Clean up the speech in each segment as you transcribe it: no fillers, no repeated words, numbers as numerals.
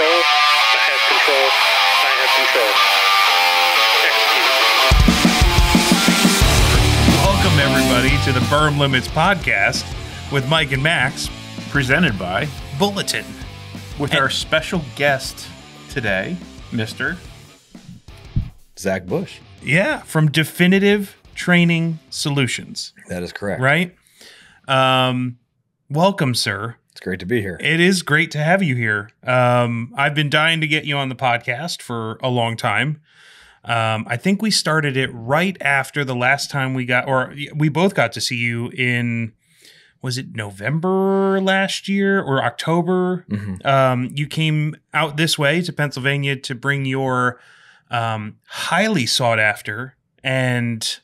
control. I have control. I have control. Execute. Welcome, everybody, to the Berm Limits podcast with Mike and Max, presented by Bulletin. With our special guest today, Mr. Zach Bush. Yeah, from Definitive Training Solutions. That is correct. Right? Welcome, sir. It's great to be here. It is great to have you here. I've been dying to get you on the podcast for a long time. I think we started it right after the last time we both got to see you in, was it November last year or October? Mm-hmm. You came out this way to Pennsylvania to bring your highly sought after and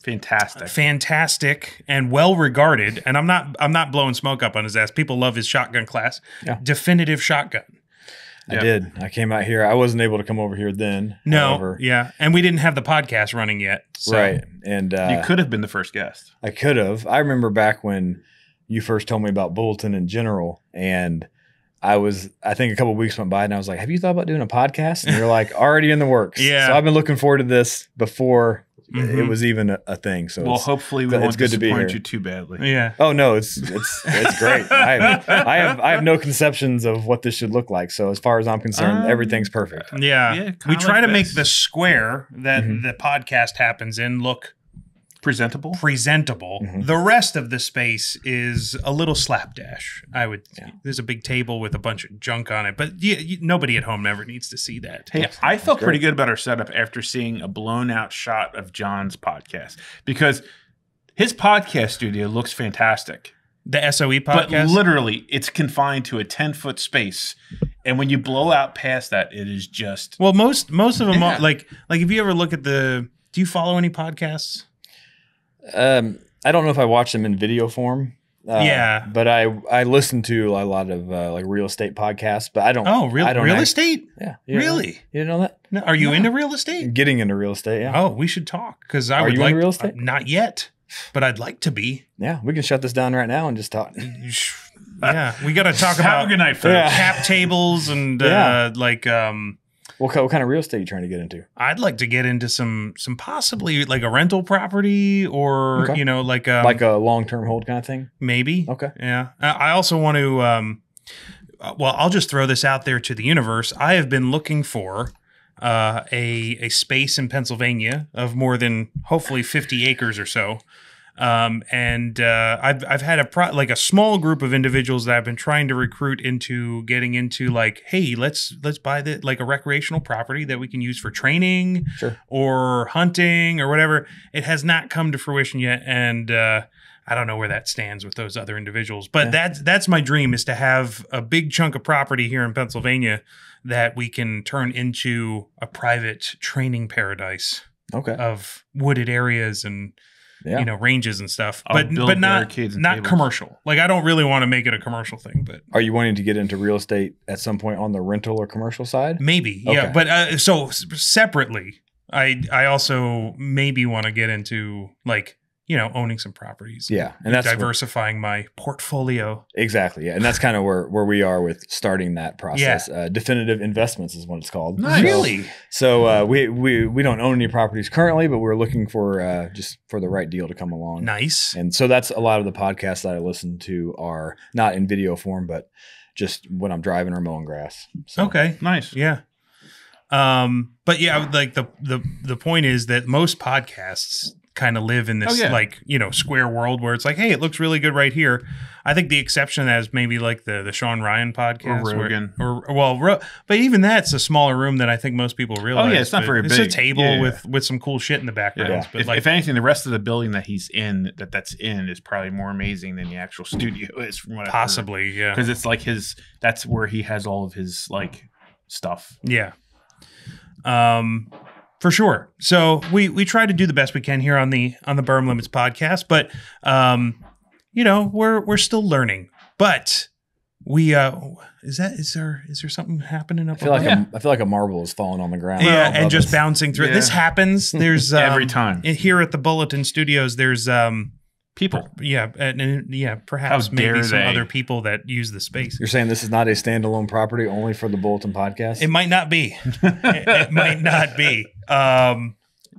fantastic and well regarded. And I'm not blowing smoke up on his ass. People love his shotgun class. Yeah. Definitive shotgun. I did. I came out here. I wasn't able to come over here then. No. However. Yeah. And we didn't have the podcast running yet. So. Right. And you could have been the first guest. I could have. I remember back when you first told me about Bulletin in general, and I think a couple of weeks went by and I was like, have you thought about doing a podcast? And you're like, already in the works. Yeah. So I've been looking forward to this before it was even a thing. So well, hopefully we won't disappoint you too badly. Yeah. Oh no, it's great. I have no conceptions of what this should look like. So as far as I'm concerned, everything's perfect. Yeah. We try to make the square that the podcast happens in look presentable. Mm-hmm. The rest of the space is a little slapdash. There's a big table with a bunch of junk on it, but nobody at home ever needs to see that. Hey, I felt pretty good about our setup after seeing a blown out shot of John's podcast, because his podcast studio looks fantastic. The SOE podcast? But literally, it's confined to a 10-foot space. And when you blow out past that, it is just... Well, most of them are, like if you ever look at do you follow any podcasts? I don't know if I watch them in video form. But I listen to a lot of like real estate podcasts, but I don't. Oh, real estate? Yeah. Really? You didn't know that? No, are you into real estate? Getting into real estate, yeah. Oh, we should talk, because Are you into real estate? Not yet, but I'd like to be. Yeah, we can shut this down right now and just talk. Yeah, we got to talk about have a good night, folks. Cap tables and What kind of real estate are you trying to get into? I'd like to get into some possibly like a rental property or, like a long-term hold kind of thing? Maybe. Okay. Yeah. I also want to, I'll just throw this out there to the universe. I have been looking for a space in Pennsylvania of more than hopefully 50 acres or so. I've had a small group of individuals that I've been trying to recruit into getting into, like, hey, let's buy a recreational property that we can use for training or hunting or whatever. It has not come to fruition yet, and I don't know where that stands with those other individuals. But that's my dream, is to have a big chunk of property here in Pennsylvania that we can turn into a private training paradise of wooded areas and ranges and stuff, but not commercial. Like, I don't really want to make it a commercial thing. But are you wanting to get into real estate at some point on the rental or commercial side? Maybe, yeah. But so separately, I also maybe want to get into owning some properties. Yeah, and that's diversifying my portfolio. Exactly. Yeah, and that's kind of where we are with starting that process. Yeah. Definitive Investments is what it's called. Nice. Really? So we don't own any properties currently, but we're looking for just for the right deal to come along. Nice. And so that's a lot of the podcasts that I listen to are not in video form, but just when I'm driving or mowing grass. So. Okay. Nice. Yeah. But yeah, like the point is that most podcasts kind of live in this square world where it's like, hey, it looks really good right here. I think the exception to that is maybe like the Sean Ryan podcast or Rogan, but even that's a smaller room than I think most people realize. Oh yeah, it's not very big. It's a table with some cool shit in the background. Yeah. But if anything, the rest of the building that he's in, that's is probably more amazing than the actual studio is. From what possibly, yeah, because it's like that's where he has all of his stuff. Yeah. For sure. So we try to do the best we can here on the Berm Limits podcast, but we're still learning. But we is there something happening up? I feel like a marble is falling on the ground. Yeah, and just bouncing through. Yeah. This happens. There's every time here at the Bulletin Studios. There's people. Yeah, and yeah, perhaps How dare maybe some they. other people that use the space. You're saying this is not a standalone property only for the Bulletin podcast? It might not be. It might not be.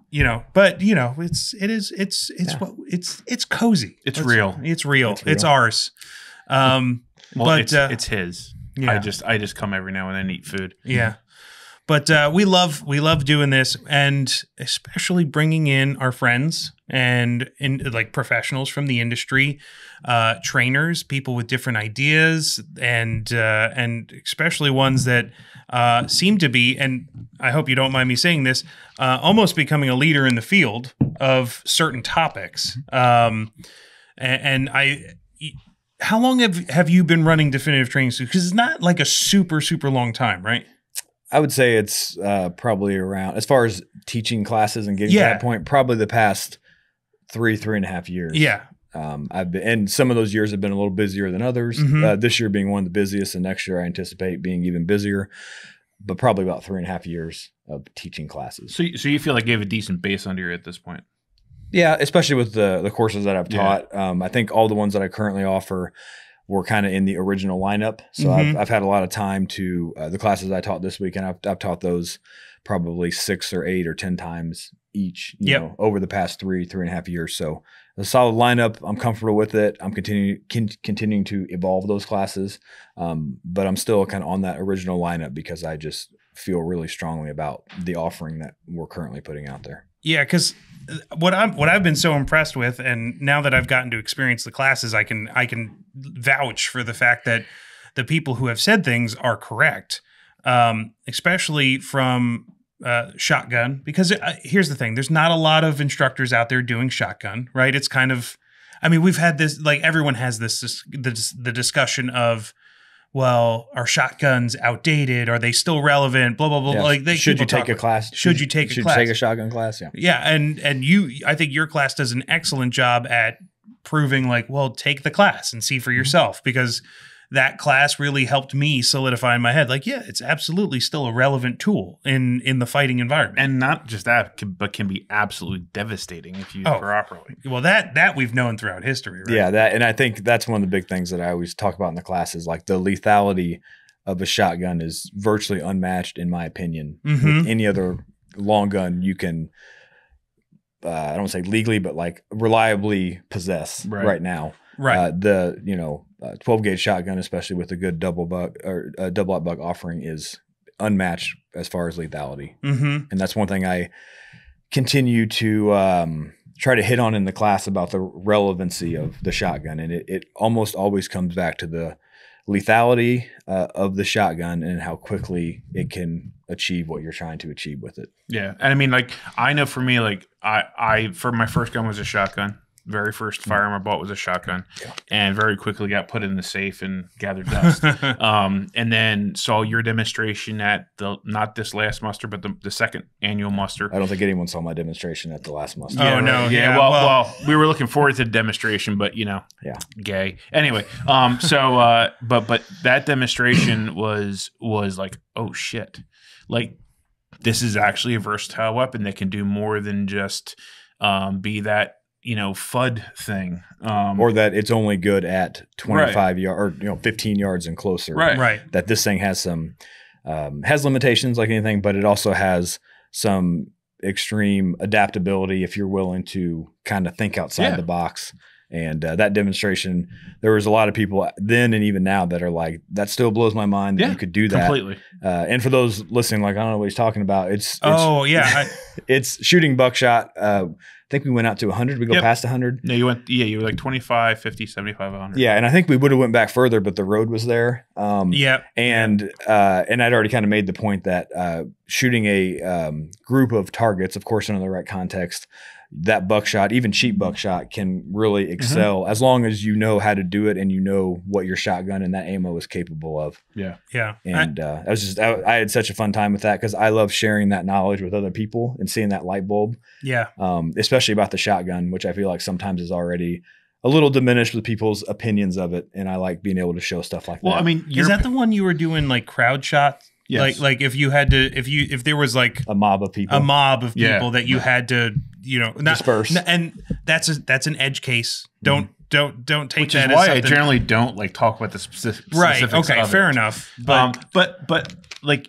You know, but you know, it's cozy. It's real. It's real. It's real. It's ours. Well, but it's his. yeah. I just come every now and then and eat food. Yeah. But we love doing this, and especially bringing in our friends and like professionals from the industry, trainers, people with different ideas, and especially ones that seem to be, and I hope you don't mind me saying this, almost becoming a leader in the field of certain topics. And how long have you been running Definitive Training School? Because it's not like a super long time, right? I would say it's probably around, as far as teaching classes and getting to that point, probably the past 3.5 years. Yeah. I've been, and some of those years have been a little busier than others. This year being one of the busiest, and next year I anticipate being even busier. But probably about 3.5 years of teaching classes. So you feel like you have a decent base under you at this point? Yeah, especially with the courses that I've taught. I think all the ones that I currently offer were kind of in the original lineup. So I've had a lot of time to the classes I taught this week, and I've taught those probably 6 or 8 or 10 times each, you know, over the past 3.5 years. So a solid lineup. I'm comfortable with it. I'm continuing to evolve those classes, but I'm still kind of on that original lineup because I just feel really strongly about the offering that we're currently putting out there. Yeah, because what I've been so impressed with, and now that I've gotten to experience the classes, I can vouch for the fact that the people who have said things are correct, especially from shotgun. Because here's the thing: there's not a lot of instructors out there doing shotgun, right? It's kind of, I mean, we've had this, like everyone has the discussion of, well, are shotguns outdated? Are they still relevant? Blah blah blah. Yeah. Like, should you take a class? Should you take a class? Should you take a shotgun class? Yeah. Yeah, and I think your class does an excellent job at proving, like, well, take the class and see for yourself, because that class really helped me solidify in my head, like, yeah, it's absolutely still a relevant tool in the fighting environment. And not just that, but can be absolutely devastating if used properly. Well, that we've known throughout history, right? Yeah, and I think that's one of the big things that I always talk about in the classes. Like, the lethality of a shotgun is virtually unmatched, in my opinion. With any other long gun you can, I don't want to say legally, but like reliably possess right now. Right. 12 gauge shotgun, especially with a good double aught buck offering, is unmatched as far as lethality. And that's one thing I continue to try to hit on in the class about the relevancy of the shotgun. And it almost always comes back to the lethality of the shotgun and how quickly it can achieve what you're trying to achieve with it. Yeah. And I mean, like, I know for me, like, I for my first gun was a shotgun. Very first firearm I bought was a shotgun, and very quickly got put in the safe and gathered dust. And then saw your demonstration at not this last muster, but the second annual muster. I don't think anyone saw my demonstration at the last muster. Oh, no. Yeah. Well, we were looking forward to the demonstration, but gay. Anyway, but that demonstration was like, oh shit, like, this is actually a versatile weapon that can do more than just be that, FUD thing. Or that it's only good at 25 yards or 15 yards and closer. Right. That this thing has some has limitations like anything, but it also has some extreme adaptability if you're willing to kind of think outside the box. And that demonstration, there was a lot of people then and even now that are like, that still blows my mind that you could do that. Completely. And for those listening, like, I don't know what he's talking about. It's it's shooting buckshot. I think we went out to 100. We go past 100. No, you were like 25, 50, 75, 100. Yeah, and I think we would have went back further, but the road was there. And I'd already kind of made the point that shooting a group of targets, of course, in the right context, that buckshot, even cheap buckshot, can really excel as long as you know how to do it and you know what your shotgun and that ammo is capable of. Yeah. And I had such a fun time with that because I love sharing that knowledge with other people and seeing that light bulb. Yeah. Especially about the shotgun, which I feel like sometimes is already a little diminished with people's opinions of it. And I like being able to show stuff like that. Well, I mean, is that the one you were doing like crowd shot Yes. Like if you had to, if there was like A mob of people. that you had to, Disperse. and that's an edge case. Don't take Which that is why as I something. generally don't like talk about the specifics. Right. Okay. of Fair it. enough. But Like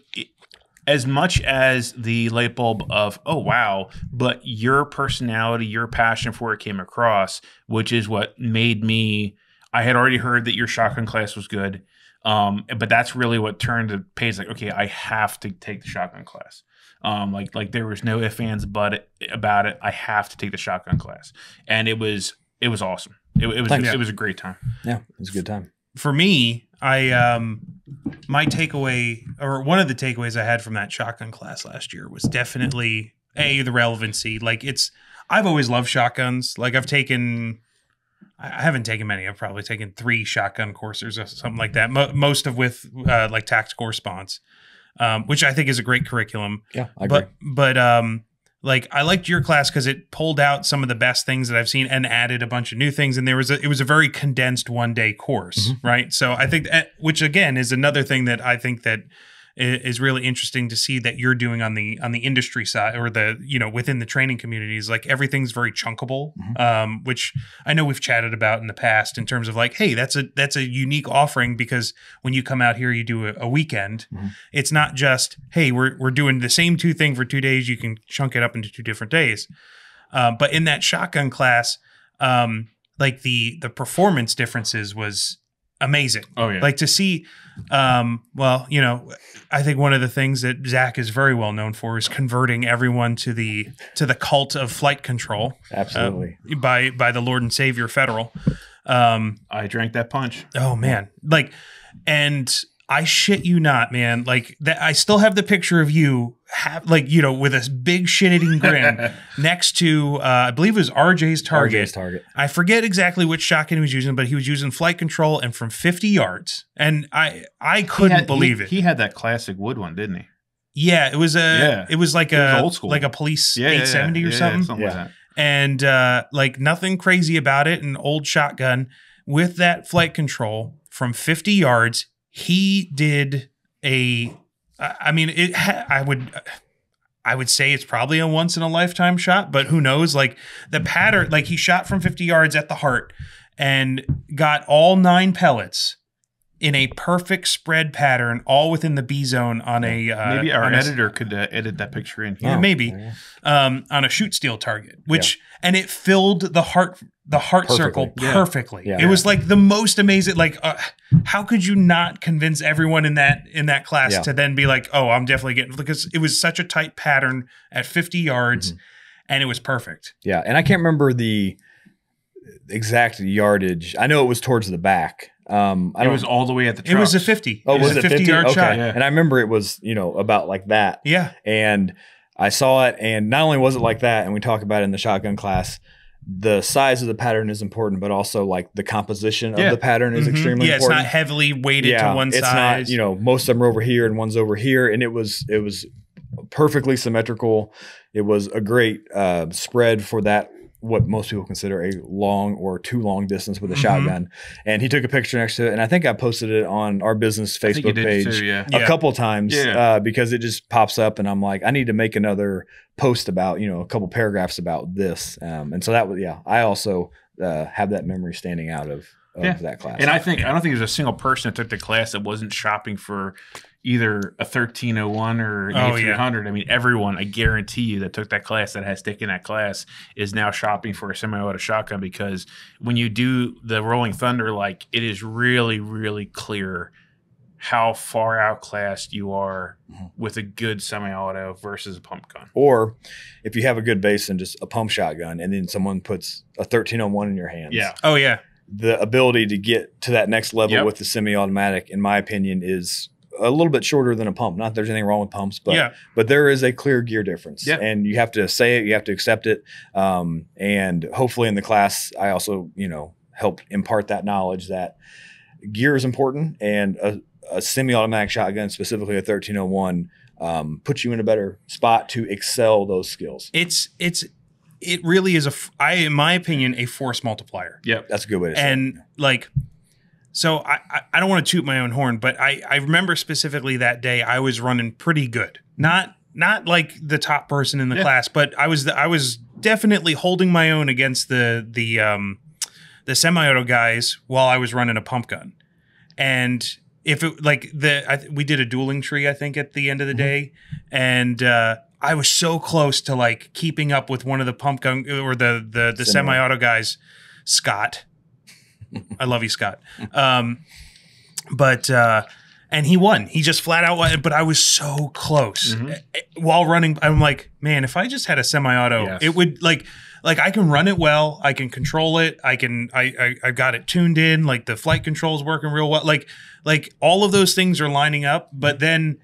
as much as the light bulb of, oh, wow, but your personality, your passion for it came across, which is what made me, I had already heard that your shotgun class was good. But that's really what turned the page. Like, okay, I have to take the shotgun class. Like there was no ifs, ands, but about it. I have to take the shotgun class. And it was awesome. It was a great time. Yeah, it was a good time. for me, my takeaway, or one of the takeaways I had from that shotgun class last year, was definitely the relevancy. Like I've always loved shotguns. Like I haven't taken many. I've probably taken 3 shotgun courses or something like that. Most of with like tactical response, which I think is a great curriculum. Yeah, I agree. But like I liked your class because it pulled out some of the best things that I've seen and added a bunch of new things. And it was a very condensed one-day course, right? So I think which again is another thing that I think that is really interesting to see that you're doing on the industry side, or within the training communities. Like everything's very chunkable, which I know we've chatted about in the past in terms of like, hey, that's a unique offering, because when you come out here, you do a weekend. It's not just, hey, we're doing the same 2 thing for 2 days. You can chunk it up into 2 different days. But in that shotgun class, like the performance differences was amazing. Oh yeah. Like to see, I think one of the things that Zach is very well known for is converting everyone to the cult of flight control. Absolutely. By the Lord and Savior Federal. I drank that punch. Oh man. Like, and I shit you not, man. Like that, I still have the picture of you with a big shit-eating grin next to, I believe it was RJ's target. I forget exactly which shotgun he was using, but he was using flight control and from 50 yards. And I couldn't believe it. He had that classic wood one, didn't he? Yeah, it was like old school, like a police 870 or something. Something like that. And like nothing crazy about it. An old shotgun with that flight control from 50 yards. He did I would say it's probably a once in a lifetime shot, but who knows? Like the pattern, like he shot from 50 yards at the heart and got all 9 pellets in a perfect spread pattern, all within the B zone on a maybe our editor could edit that picture in here. Yeah, maybe on a shoot steel target, and it filled the heart circle perfectly. Yeah. It was like the most amazing. Like, how could you not convince everyone in that class to then be like, oh, I'm definitely getting, because it was such a tight pattern at 50 yards, and it was perfect. Yeah, and I can't remember the exact yardage. I know it was towards the back. It was all the way at the trucks. It was a 50. Oh, was it 50 50-yard shot? Yeah. And I remember it was, about like that. Yeah. And I saw it, and not only was it like that, and we talk about it in the shotgun class, the size of the pattern is important, but also like the composition of the pattern is extremely important. It's not heavily weighted to one side. It's not, most of them are over here and one's over here. And it was perfectly symmetrical. It was a great spread for that, what most people consider a long or too long distance with a shotgun. And he took a picture next to it, and I think I posted it on our business Facebook page a couple times because it just pops up, and I'm like, I need to make another post about, a couple paragraphs about this. And so that was, I also have that memory standing out of that class. And I don't think there's a single person that took the class that wasn't shopping for either a 1301 or an A300. I mean, everyone, I guarantee you, that took that class, that has taken that class, is now shopping for a semi-auto shotgun, because when you do the Rolling Thunder, like, it is really, really clear how far outclassed you are with a good semi-auto versus a pump gun. Or if you have a good base and just a pump shotgun, and then someone puts a 1301 in your hands. Yeah. Oh, yeah. The ability to get to that next level with the semi-automatic, in my opinion, is a little bit shorter than a pump. Not that there's anything wrong with pumps, but there is a clear gear difference. Yeah. And you have to say it, you have to accept it. And hopefully in the class, I also, help impart that knowledge that gear is important, and a semi-automatic shotgun, specifically a 1301, puts you in a better spot to excel those skills. It really is in my opinion, a force multiplier. Yep. That's a good way to say it. And like, So I don't want to toot my own horn, but I remember specifically that day I was running pretty good. Not like the top person in the class, but I was definitely holding my own against the semi-auto guys while I was running a pump gun. And if it like we did a dueling tree, I think, at the end of the day, and I was so close to like keeping up with one of the pump gun or the semi-auto guys, Scott. I love you, Scott. But and he won. He just flat out won. But I was so close while running. I'm like, man, if I just had a semi-auto, it would like I can run it well. I can control it. I got it tuned in. Like the flight controls working real well. Like all of those things are lining up. But then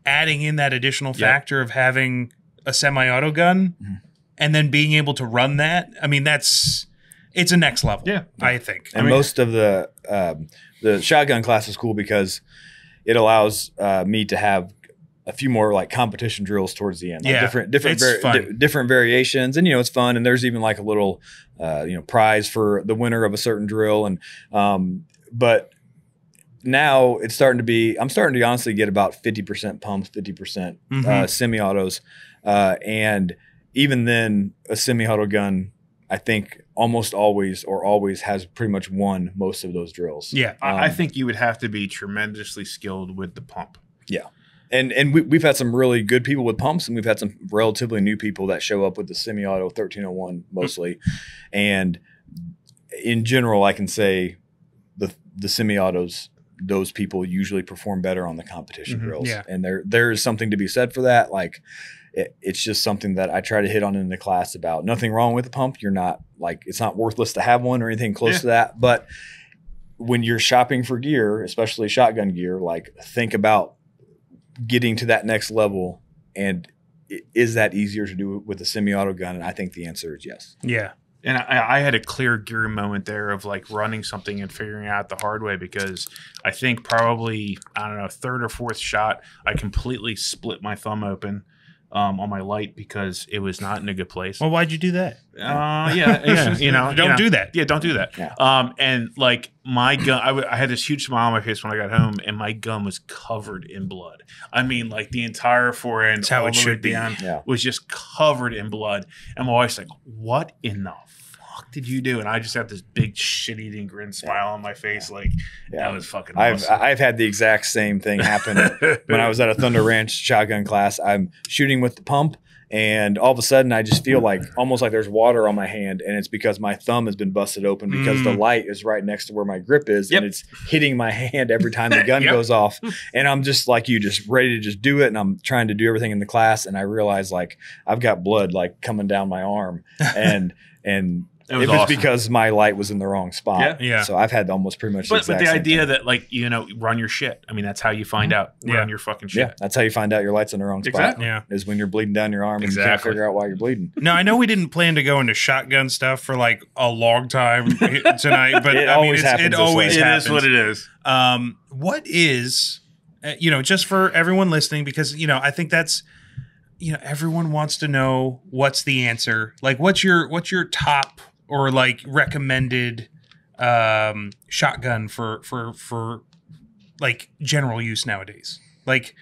adding in that additional factor of having a semi-auto gun and then being able to run that. I mean, it's a next level. Yeah, I think. And most of the shotgun class is cool because it allows me to have a few more like competition drills towards the end. Like different variations, and it's fun. And there's even like a little prize for the winner of a certain drill. And but now it's starting to be. I'm starting to honestly get about 50% pumps, 50% semi-autos, and even then a semi-auto gun, I think almost always has pretty much won most of those drills. Yeah. I think you would have to be tremendously skilled with the pump. Yeah. And we've had some really good people with pumps, and we've had some relatively new people that show up with the semi-auto 1301 mostly. And in general, I can say the semi-autos, those people usually perform better on the competition drills. Yeah. And there is something to be said for that. Like, it's just something that I try to hit on in the class about. Nothing wrong with the pump. You're not like, it's not worthless to have one or anything close to that. But when you're shopping for gear, especially shotgun gear, like think about getting to that next level. And is that easier to do with a semi-auto gun? And I think the answer is yes. Yeah. And I had a clear gear moment there of like running something and figuring out the hard way, because I think probably, I don't know, third or fourth shot, I completely split my thumb open on my light because it was not in a good place. Well, why'd you do that? Don't do that. Yeah, don't do that. Yeah. And like my gun, I had this huge smile on my face when I got home, and my gun was covered in blood. I mean, like the entire forend, that's how it should be, was just covered in blood. And my wife's like, "What in the fuck did you do?" And I just have this big shit-eating grin smile on my face, like that was fucking awesome. I've had the exact same thing happen when I was at a Thunder Ranch shotgun class. I'm shooting with the pump, and all of a sudden I just feel like almost like there's water on my hand, and it's because my thumb has been busted open because the light is right next to where my grip is, and it's hitting my hand every time the gun goes off. And I'm just like you, just ready to just do it, and I'm trying to do everything in the class, and I realize like I've got blood like coming down my arm, and it was awesome. Because my light was in the wrong spot. Yeah. So I've had almost pretty much but the idea that like, run your shit. I mean, that's how you find out. Run your fucking shit. Yeah. That's how you find out your light's in the wrong spot. Exactly. Yeah. Is when you're bleeding down your arm and you can't figure out why you're bleeding. No, I know we didn't plan to go into shotgun stuff for like a long time tonight, but it always happens. It is what it is. What is, just for everyone listening, because, I think that's, everyone wants to know what's the answer. Like, what's your top or like recommended shotgun for like general use nowadays? Like,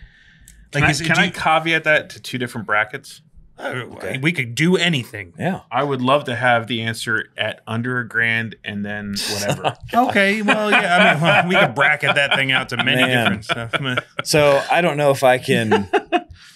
can I caveat that to two different brackets? Okay. We could do anything. Yeah, I would love to have the answer at under $1,000 and then whatever. Okay, well, yeah, I mean, we could bracket that thing out to many different stuff. So I don't know if I can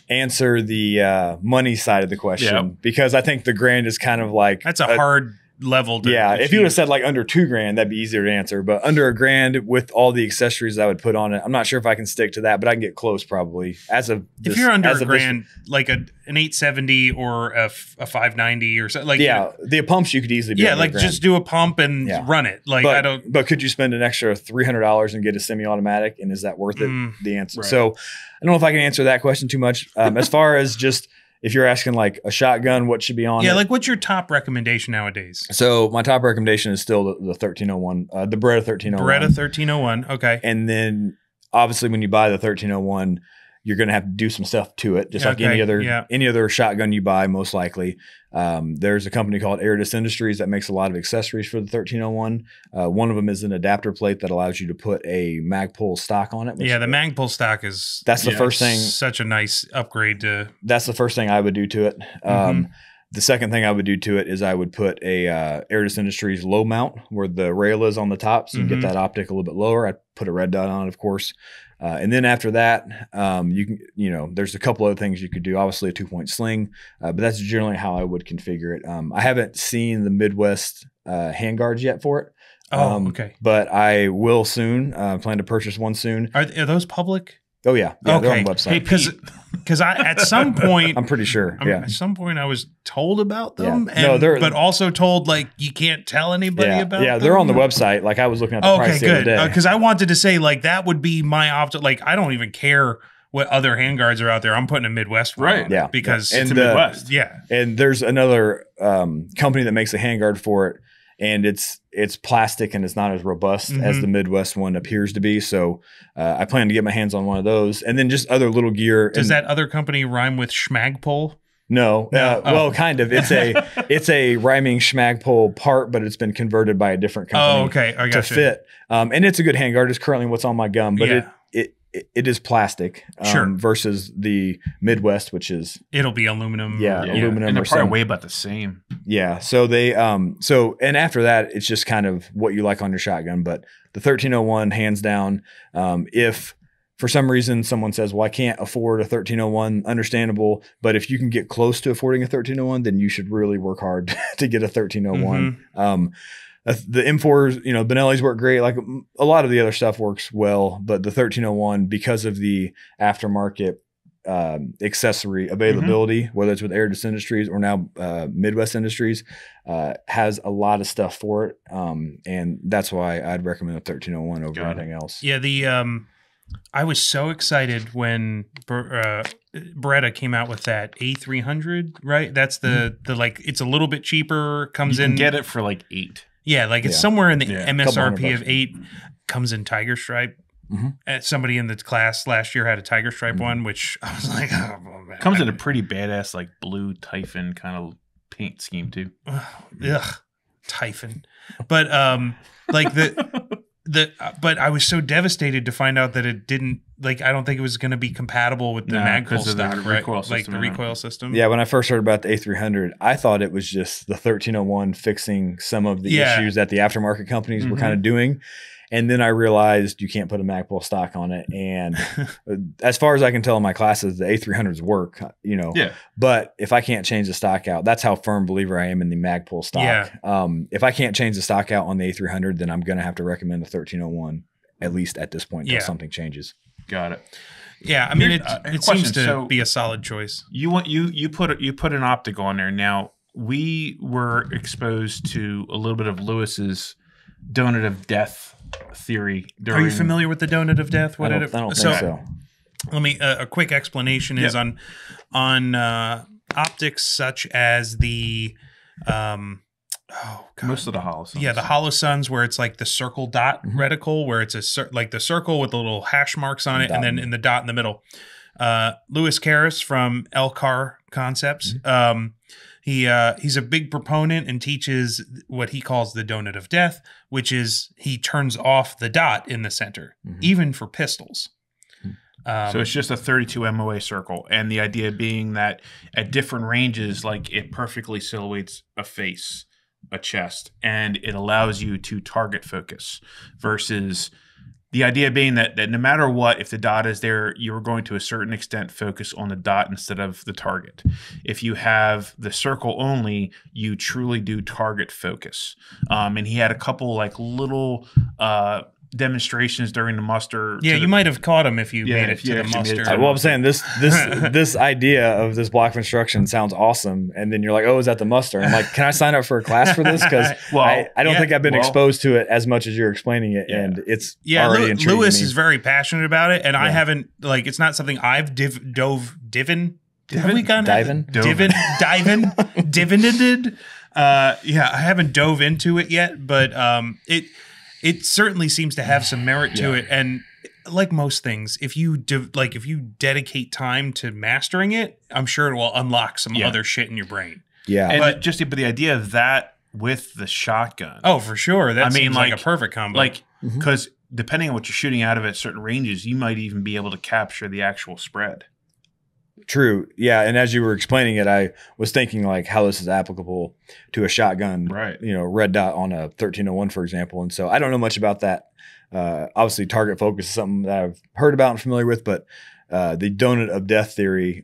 answer the money side of the question, because I think the $1,000 is kind of like that's a hard level to if you would have said like under $2,000, that'd be easier to answer, but under $1,000 with all the accessories I would put on it, I'm not sure if I can stick to that, but I can get close probably. If you're under $1,000, like an 870 or a 590 or something, like the pumps you could easily do like just do a pump and run it. Like but could you spend an extra $300 and get a semi-automatic, and is that worth it? The answer. Right. So I don't know if I can answer that question too much. As far as just if you're asking like a shotgun, what should be on it? Yeah, like what's your top recommendation nowadays? So my top recommendation is still the 1301, the Beretta 1301. Beretta 1301, okay. And then obviously when you buy the 1301, you're going to have to do some stuff to it, just like any other shotgun you buy, most likely. There's a company called Aridus Industries that makes a lot of accessories for the 1301. One of them is an adapter plate that allows you to put a Magpul stock on it. Yeah, the Magpul stock is the first thing. Such a nice upgrade to. That's the first thing I would do to it. The second thing I would do to it is I would put a Aridus Industries low mount where the rail is on the top, so you can get that optic a little bit lower. I'd put a red dot on it, of course. And then after that, there's a couple other things you could do. Obviously, a 2-point sling, but that's generally how I would configure it. I haven't seen the Midwest handguards yet for it. Okay. But I will soon. Plan to purchase one soon. Are those public? Oh yeah, okay. They're on the website. Because I at some point I'm pretty sure. At some point I was told about them, but also told like you can't tell anybody about them. Yeah, they're on the website. Like I was looking at the price the other day. Because I wanted to say like that would be my option. Like I don't even care what other handguards are out there. I'm putting a Midwest one on it because it's a Midwest. Yeah, and there's another company that makes a handguard for it. And it's plastic and it's not as robust as the Midwest one appears to be. So I plan to get my hands on one of those. And then just other little gear. Does that other company rhyme with Schmagpole? No. Well, kind of. It's a rhyming Schmagpole part, but it's been converted by a different company to fit. And it's a good handguard. It's currently what's on my gun, but it is plastic versus the Midwest, which is it'll be aluminum. Aluminum. And they're probably way about the same. Yeah. So they and after that, it's just kind of what you like on your shotgun. But the 1301, hands down, if for some reason someone says, well, I can't afford a 1301, understandable. But if you can get close to affording a 1301, then you should really work hard to get a 1301. The M4s, Benelli's work great. Like a lot of the other stuff works well, but the 1301, because of the aftermarket accessory availability, whether it's with Aridus Industries or now Midwest Industries, has a lot of stuff for it. And that's why I'd recommend the 1301 over anything else. Yeah, I was so excited when Beretta came out with that A300, right? That's the like, it's a little bit cheaper, comes you in. can get it for like $8. Yeah, like it's somewhere in the MSRP of $8, comes in Tiger Stripe. Somebody in the class last year had a Tiger Stripe one, which I was like, oh, man. Comes in a pretty badass, like blue Typhon kind of paint scheme too. Typhon. But like but I was so devastated to find out that it didn't, like, I don't think it was going to be compatible with the Magpul stock, right? Like the recoil system. Yeah, when I first heard about the A300, I thought it was just the 1301 fixing some of the issues that the aftermarket companies were kind of doing. And then I realized you can't put a Magpul stock on it. And as far as I can tell in my classes, the A300s work, But if I can't change the stock out, that's how firm believer I am in the Magpul stock. Yeah. If I can't change the stock out on the A300, then I'm going to have to recommend the 1301, at least at this point, until something changes. Got it. Yeah, I mean, it seems to be a solid choice. You put an optic on there. Now, we were exposed to a little bit of Lewis's donut of death theory. Are you familiar with the donut of death? I don't think so. Let me a quick explanation is on optics such as the most of the holosuns. Yeah, the holosuns where it's like the circle dot reticle, where it's like the circle with the little hash marks on it, and then in the dot in the middle. Lewis Karras from Elcar Concepts. He's a big proponent and teaches what he calls the donut of death, which is he turns off the dot in the center, even for pistols. So it's just a 32 MOA circle. And the idea being that at different ranges, like it perfectly silhouettes a face, a chest, and it allows you to target focus versus the idea being that no matter what, if the dot is there, you're going to a certain extent focus on the dot instead of the target. If you have the circle only, you truly do target focus. And he had a couple like little demonstrations during the muster. Yeah, you might have caught him if you made it to the muster. Well, I'm saying this idea of this block of instruction sounds awesome, and then you're like, oh, is that the muster? I'm like, can I sign up for a class for this? Because I don't think I've been exposed to it as much as you're explaining it, and it's already intriguing Lewis me. is very passionate about it, and I haven't, like, it's not something I've divined. I haven't dove into it yet, but it certainly seems to have some merit to it. And like most things, if you dedicate time to mastering it, I'm sure it will unlock some other shit in your brain. Yeah. And But the idea of that with the shotgun. Oh, for sure. That seems like a perfect combo. Like, because depending on what you're shooting out of at certain ranges, you might even be able to capture the actual spread. True. Yeah. And as you were explaining it, I was thinking like how this is applicable to a shotgun, Right. Red dot on a 1301, for example. And so I don't know much about that. Obviously, target focus is something that I've heard about and familiar with, but the donut of death theory,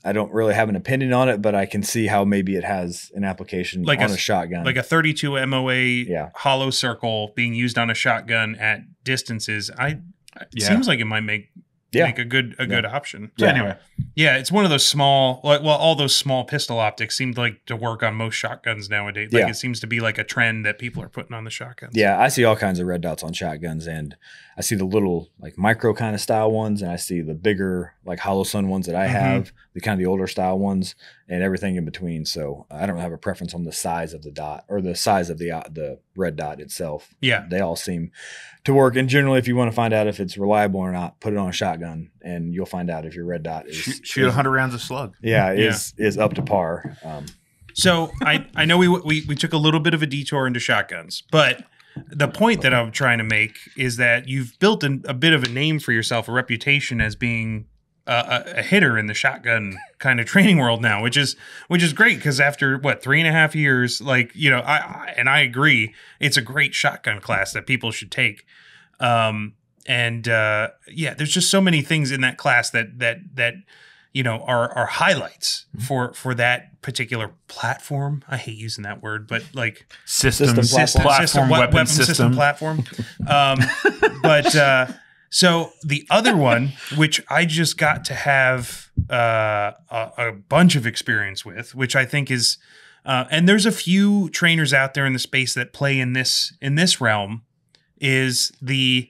I don't really have an opinion on it, but I can see how maybe it has an application on a shotgun. Like a 32 MOA hollow circle being used on a shotgun at distances. It seems like it might make a good option. So anyway. Yeah, it's one of those small, all those small pistol optics seem like to work on most shotguns nowadays. Like it seems to be like a trend that people are putting on the shotguns. Yeah, I see all kinds of red dots on shotguns, and I see the little like micro kind of style ones, and I see the bigger like hollow sun ones that I have, the kind of the older style ones, and everything in between. So I don't have a preference on the size of the dot or the size of the red dot itself. Yeah, they all seem to work. And generally, if you want to find out if it's reliable or not, put it on a shotgun, and you'll find out if your red dot is shoot 100 rounds of slug. Is up to par. So I know we took a little bit of a detour into shotguns, but the point that I'm trying to make is that you've built a bit of a name for yourself, a reputation as being a hitter in the shotgun kind of training world now, which is great, because after 3.5 years, I agree, it's a great shotgun class that people should take. There's just so many things in that class that are highlights for that particular platform. I hate using that word, but like weapon system platform. So the other one, which I just got to have a bunch of experience with, which I think is, and there's a few trainers out there in the space that play in this realm, is the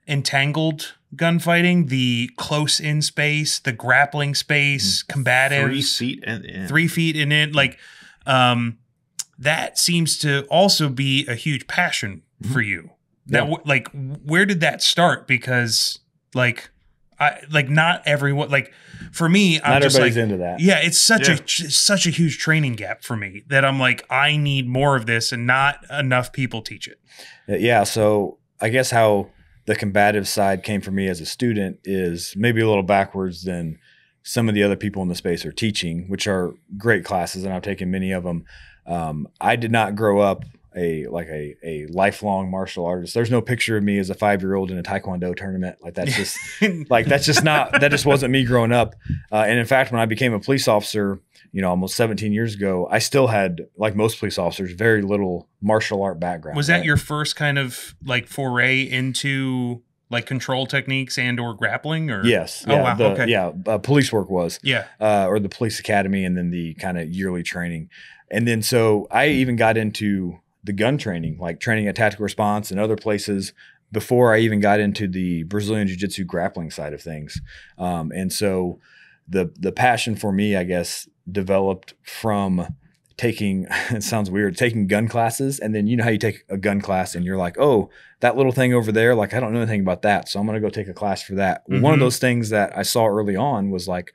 entangled gunfighting, the close in space, the grappling space, combatives, 3 feet in it. Like, that seems to also be a huge passion for you. That where did that start? Because not everyone, for me, I'm not just everybody's into that. Yeah, it's such a huge training gap for me that I'm like, I need more of this, and not enough people teach it. Yeah, so I guess how the combative side came for me as a student is maybe a little backwards than some of the other people in the space are teaching, which are great classes, and I've taken many of them. I did not grow up a lifelong martial artist. There's no picture of me as a 5-year-old in a Taekwondo tournament. That just wasn't me growing up. And in fact, when I became a police officer, almost 17 years ago, I still had, like most police officers, very little martial art background. Was that your first kind of foray into control techniques and or grappling? Or yes. Oh wow. Okay. Police work was. Yeah. Or the police academy, and then the kind of yearly training. And then so I even got into the gun training, like training at Tactical Response and other places, before I even got into the Brazilian Jiu-Jitsu grappling side of things. And so the passion for me, I guess, developed from taking, it sounds weird, taking gun classes. And then how you take a gun class and you're like, oh, that little thing over there, I don't know anything about that, so I'm going to go take a class for that. Well, one of those things that I saw early on was like,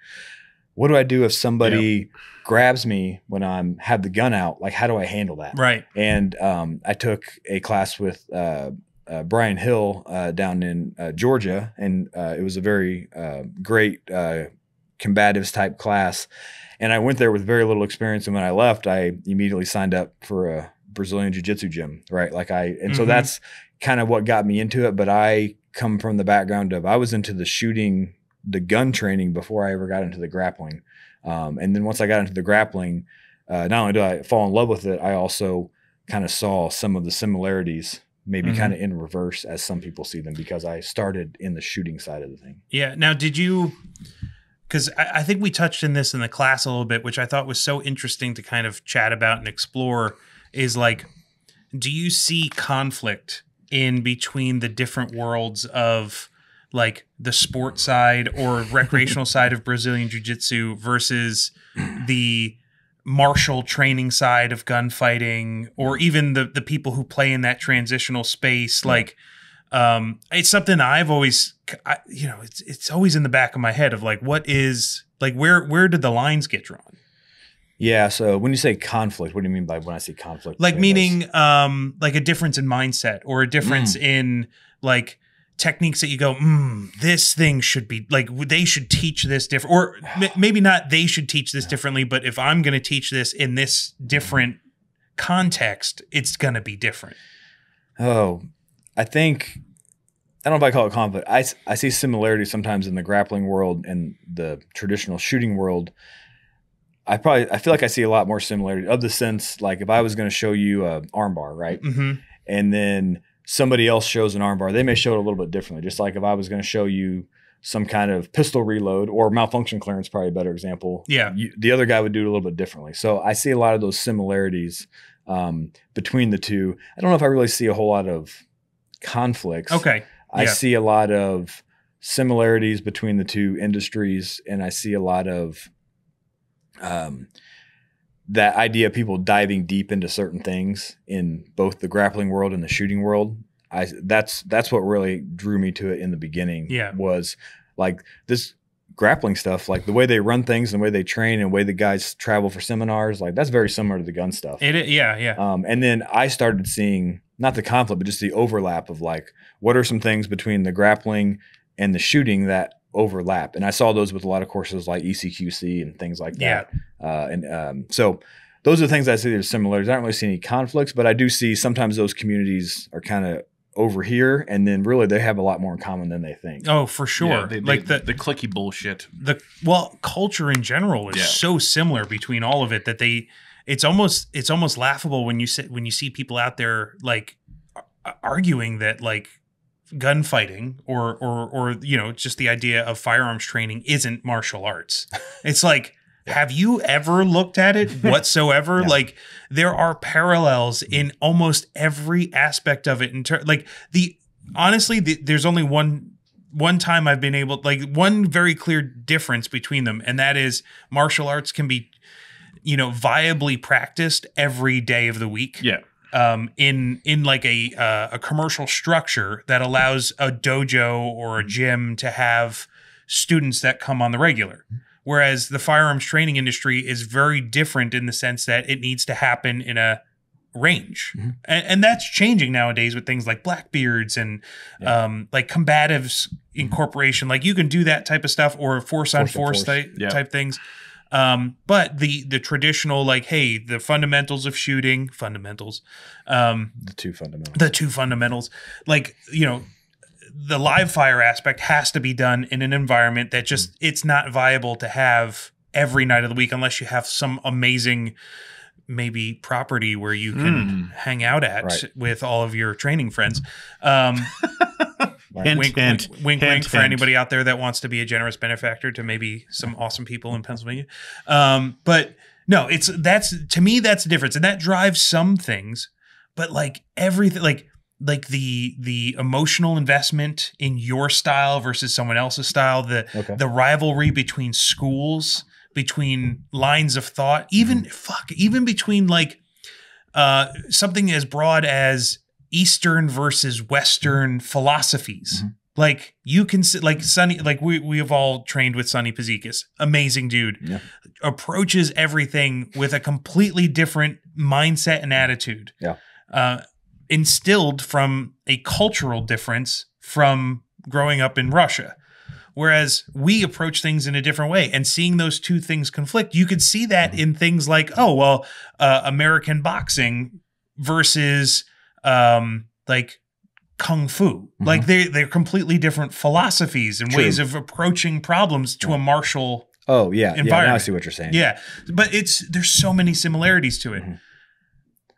what do I do if somebody grabs me when have the gun out? How do I handle that? Right. And I took a class with Brian Hill down in Georgia, and it was a very great combatives type class. And I went there with very little experience, and when I left, I immediately signed up for a Brazilian Jiu-Jitsu gym, right? So that's kind of what got me into it. But I come from the background of, I was into the gun training before I ever got into the grappling. And then once I got into the grappling, not only did I fall in love with it, I also kind of saw some of the similarities, maybe kind of in reverse as some people see them, because I started in the shooting side of the thing. Yeah. Now, did you, because I think we touched in this in the class a little bit, which I thought was so interesting to kind of chat about and explore, is do you see conflict in between the different worlds of the sport side or recreational side of Brazilian Jiu-Jitsu versus the martial training side of gunfighting, or even the people who play in that transitional space? It's something I've always, it's always in the back of my head of like, what is like, where did the lines get drawn? Yeah. So when you say conflict, what do you mean by when I say conflict? Like meaning, like a difference in mindset or a difference in like techniques that you go, this thing should be like, they should teach this different, or maybe not they should teach this differently, but if I'm going to teach this in this different context, it's going to be different. Oh, I don't know if I call it conflict. I see similarities sometimes in the grappling world and the traditional shooting world. I feel like I see a lot more similarity of the sense, like if I was going to show you a arm bar, right? And then somebody else shows an arm bar, they may show it a little bit differently. Just like if I was going to show you some kind of pistol reload or malfunction clearance, probably a better example. Yeah. The other guy would do it a little bit differently. So I see a lot of those similarities between the two. I don't know if I really see a whole lot of conflicts. Okay. I see a lot of similarities between the two industries, and I see a lot of that idea of people diving deep into certain things in both the grappling world and the shooting world. That's what really drew me to it in the beginning. Was like this grappling stuff, like the way they run things and the way they train and the way the guys travel for seminars, like that's very similar to the gun stuff. And then I started seeing not the conflict, but just the overlap of like, what are some things between the grappling and the shooting that overlap? And I saw those with a lot of courses like ECQC and things like that. So those are the things I see there's similarities. I don't really see any conflicts, but I do see sometimes those communities are kind of over here, and then really they have a lot more in common than they think. Oh, for sure. Yeah, like the clicky bullshit. Culture in general is so similar between all of it that it's almost laughable when you see people out there like arguing that like gunfighting or just the idea of firearms training isn't martial arts. It's like, have you ever looked at it whatsoever? Like there are parallels in almost every aspect of it. Honestly, there's only one time I've been able, like one very clear difference between them. And that is martial arts can be, viably practiced every day of the week. Yeah. In like a commercial structure that allows a dojo or a gym to have students that come on the regular. Whereas the firearms training industry is very different in the sense that it needs to happen in a range. And that's changing nowadays with things like Blackbeards and like Combatives Incorporation. Like you can do that type of stuff or force on force type things. But the traditional, like, hey, the fundamentals of shooting, the two fundamentals, like, the live fire aspect has to be done in an environment that just, it's not viable to have every night of the week unless you have some amazing, maybe property where you can hang out at with all of your training friends. Wink for anybody out there that wants to be a generous benefactor to maybe some awesome people in Pennsylvania. But no, to me, that's the difference. And that drives some things, but like everything, like the emotional investment in your style versus someone else's style, the rivalry between schools, between lines of thought, even between like something as broad as Eastern versus Western philosophies. Like you can like Sonny, like we have all trained with Sonny Pazikis, amazing dude, approaches everything with a completely different mindset and attitude. Instilled from a cultural difference from growing up in Russia. Whereas we approach things in a different way, and seeing those two things conflict, you could see that in things like, American boxing versus like kung fu. Like they're completely different philosophies and ways of approaching problems to a martial environment. Now I see what you're saying. Yeah, but there's so many similarities to it.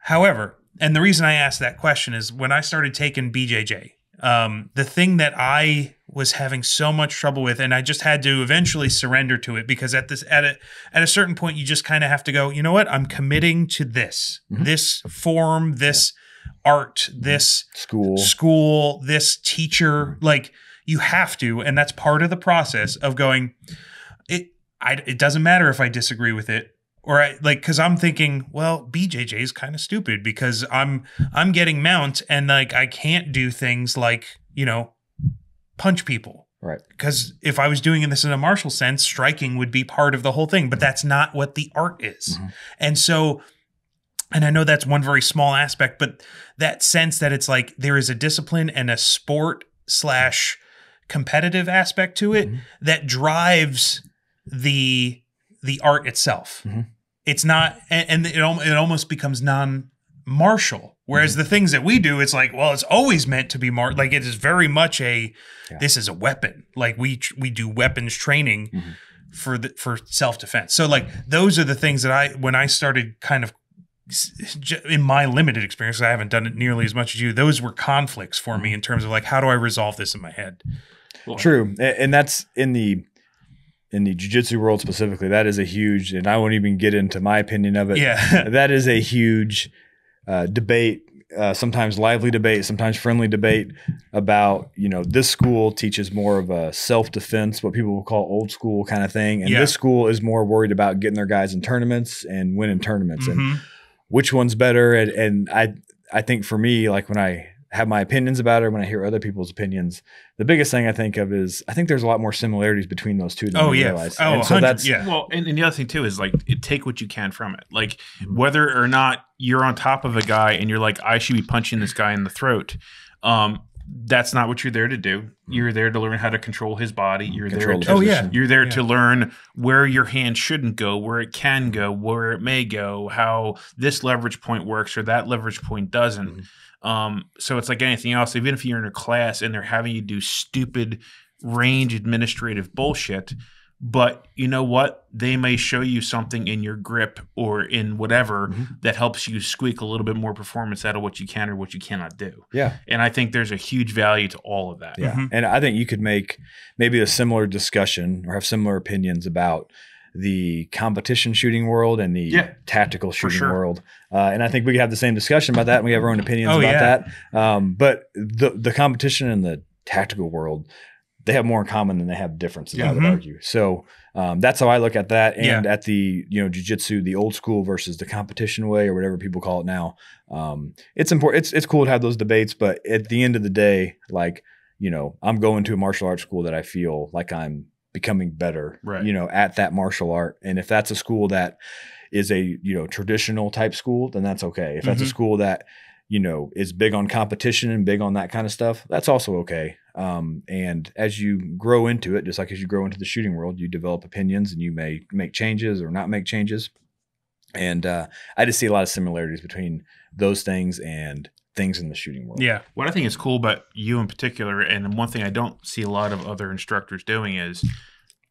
However, and the reason I asked that question is when I started taking BJJ, the thing that I was having so much trouble with, and I just had to eventually surrender to it, because at a certain point, you just kind of have to go, you know what? I'm committing to this form, this art, this school, this teacher. Like you have to, and that's part of the process of going. It doesn't matter if I disagree with it. Or because I'm thinking, well, BJJ is kind of stupid because I'm getting mount and like I can't do things like punch people. Right. Because if I was doing this in a martial sense, striking would be part of the whole thing, but that's not what the art is. And so, and I know that's one very small aspect, but that sense that it's like there is a discipline and a sport / competitive aspect to it that drives the art itself. It's not, and it almost becomes non-martial. Whereas the things that we do, it's like, well, it's always meant to be like it is very much this is a weapon. Like we do weapons training for self-defense. So like those are the things that when I started kind of in my limited experience, I haven't done it nearly as much as you. Those were conflicts for me in terms of like, how do I resolve this in my head? True. And that's in the jiu-jitsu world specifically, that is a huge, and I won't even get into my opinion of it. Yeah. That is a huge debate, sometimes lively debate, sometimes friendly debate about, this school teaches more of a self-defense, what people will call old school kind of thing. And this school is more worried about getting their guys in tournaments and winning tournaments and which one's better. And I think for me, like when I have my opinions about it, when I hear other people's opinions, the biggest thing I think of is I think there's a lot more similarities between those two than I realize. Oh, and so that's Well, and the other thing too is like take what you can from it. Like whether or not you're on top of a guy and you're like, I should be punching this guy in the throat. That's not what you're there to do. You're there to learn how to control his body. You're there to learn where your hand shouldn't go, where it can go, where it may go, how this leverage point works or that leverage point doesn't. So it's like anything else. Even if you're in a class and they're having you do stupid range administrative bullshit, but you know what? They may show you something in your grip or in whatever that helps you squeak a little bit more performance out of what you can or what you cannot do. Yeah. And I think there's a huge value to all of that. Yeah. And I think you could make maybe a similar discussion or have similar opinions about the competition shooting world and the tactical shooting world. And I think we could have the same discussion about that, and we have our own opinions about that. But the competition and the tactical world, they have more in common than they have differences, I would argue. So that's how I look at that. And at the, jiu-jitsu, the old school versus the competition way or whatever people call it now. It's important. It's cool to have those debates, but at the end of the day, like, I'm going to a martial arts school that I feel like I'm becoming better, at that martial art. And if that's a school that is a, traditional type school, then that's okay. If that's a school that, is big on competition and big on that kind of stuff, that's also okay. And as you grow into it, just like as you grow into the shooting world, you develop opinions and you may make changes or not make changes. And I just see a lot of similarities between those things and things in the shooting world. Yeah. What I think is cool about you in particular, and one thing I don't see a lot of other instructors doing, is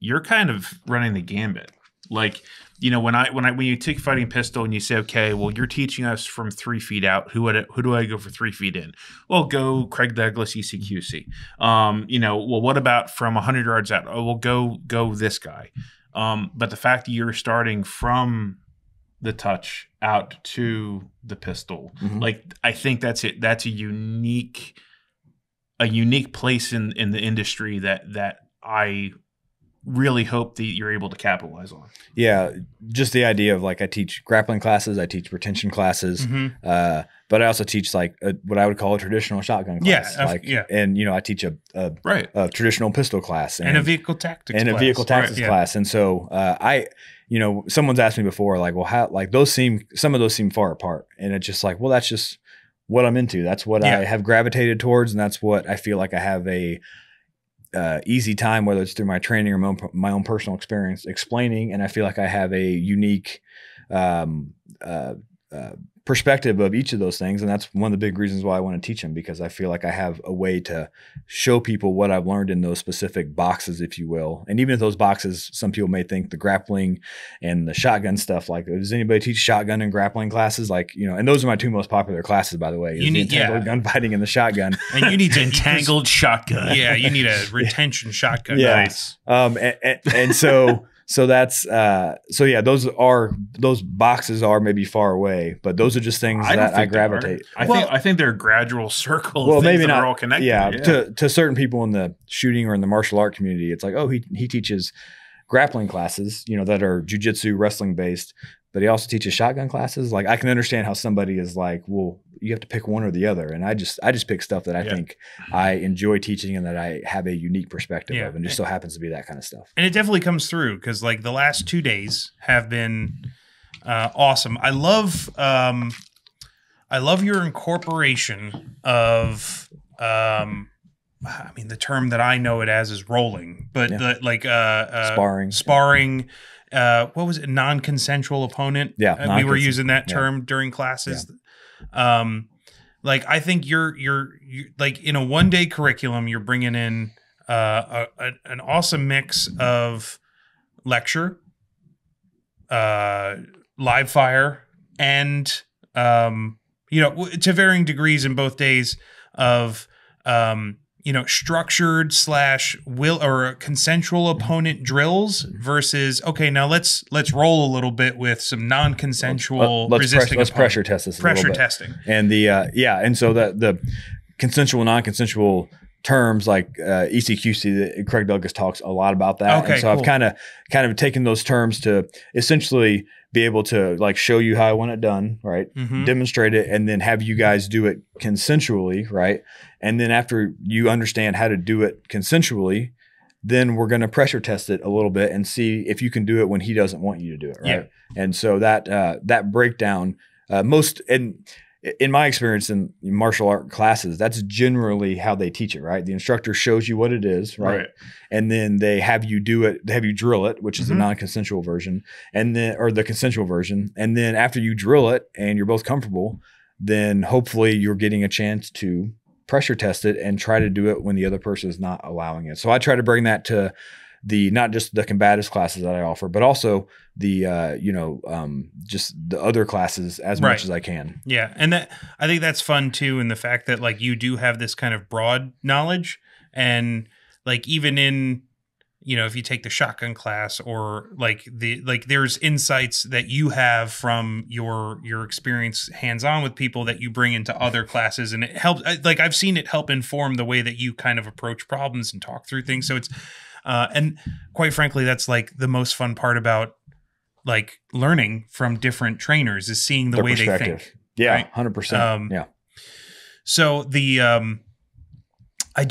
you're kind of running the gambit. Like, when you take fighting pistol and you say, okay, well, you're teaching us from 3 feet out. Who do I go for 3 feet in? Well, go Craig Douglas, ECQC. Well, what about from 100 yards out? Oh, well, go this guy. But the fact that you're starting from the touch out to the pistol, like, I think that's it. That's a unique place in the industry that I really hope that you're able to capitalize on. Yeah, just the idea of like I teach grappling classes, I teach retention classes, but I also teach like what I would call a traditional shotgun class. And I teach a traditional pistol class and a vehicle tactics and class. A vehicle tactics class. And so someone's asked me before, like, well, how, like some of those seem far apart, and it's just like, well, that's just what I'm into. That's what I have gravitated towards, and that's what I feel like I have a easy time, whether it's through my training or my own personal experience explaining. And I feel like I have a unique perspective of each of those things. And that's one of the big reasons why I want to teach them, because I feel like I have a way to show people what I've learned in those specific boxes, if you will. And even if those boxes, some people may think the grappling and the shotgun stuff, like, does anybody teach shotgun and grappling classes? Like, and those are my 2 most popular classes, by the way. You need entangled gunfighting and the shotgun. And you need to entangled shotgun. Yeah, you need a retention shotgun. Yeah. Nice. And so that's those boxes are maybe far away, but those are just things that I gravitate. I think they're gradual circles. Well, maybe not all connected. Yeah, to certain people in the shooting or in the martial art community, it's like, oh, he teaches grappling classes, that are jiu-jitsu, wrestling based, but he also teaches shotgun classes. Like, I can understand how somebody is like, well, you have to pick one or the other. And I just pick stuff that I think I enjoy teaching and that I have a unique perspective of, and just so happens to be that kind of stuff. And it definitely comes through because like the last 2 days have been awesome. I love your incorporation of I mean, the term that I know it as is rolling, but sparring. What was it? Non-consensual opponent. Yeah, we were using that term during classes. Yeah. Like I think you're like in a 1-day curriculum, you're bringing in an awesome mix of lecture, live fire, and to varying degrees in both days of structured / consensual opponent drills versus, okay, now let's roll a little bit with some non-consensual resisting. Let's pressure test this. Pressure testing. And and so the consensual, non-consensual terms like ECQC, Craig Douglas talks a lot about that. Okay, and so cool. I've kind of taken those terms to essentially be able to like show you how I want it done, right? Mm-hmm. Demonstrate it, and then have you guys do it consensually, right? And then after you understand how to do it consensually, then we're going to pressure test it a little bit and see if you can do it when he doesn't want you to do it, right? Yeah. And so that breakdown, in my experience in martial art classes, that's generally how they teach it, right? The instructor shows you what it is, right? And then they have you do it, they have you drill it, which is the non-consensual version, or the consensual version. And then after you drill it and you're both comfortable, then hopefully you're getting a chance to pressure test it and try to do it when the other person is not allowing it. So I try to bring that to not just the combatives classes that I offer, but also the just the other classes as much as I can. Yeah, and I think that's fun too, in the fact that like you do have this kind of broad knowledge, and like even in if you take the shotgun class or there's insights that you have from your experience hands-on with people that you bring into other classes, and it helps. Like I've seen it help inform the way that you kind of approach problems and talk through things. So it's and quite frankly, that's like the most fun part about like learning from different trainers is seeing the way they think. Yeah, right? 100%. Yeah. So I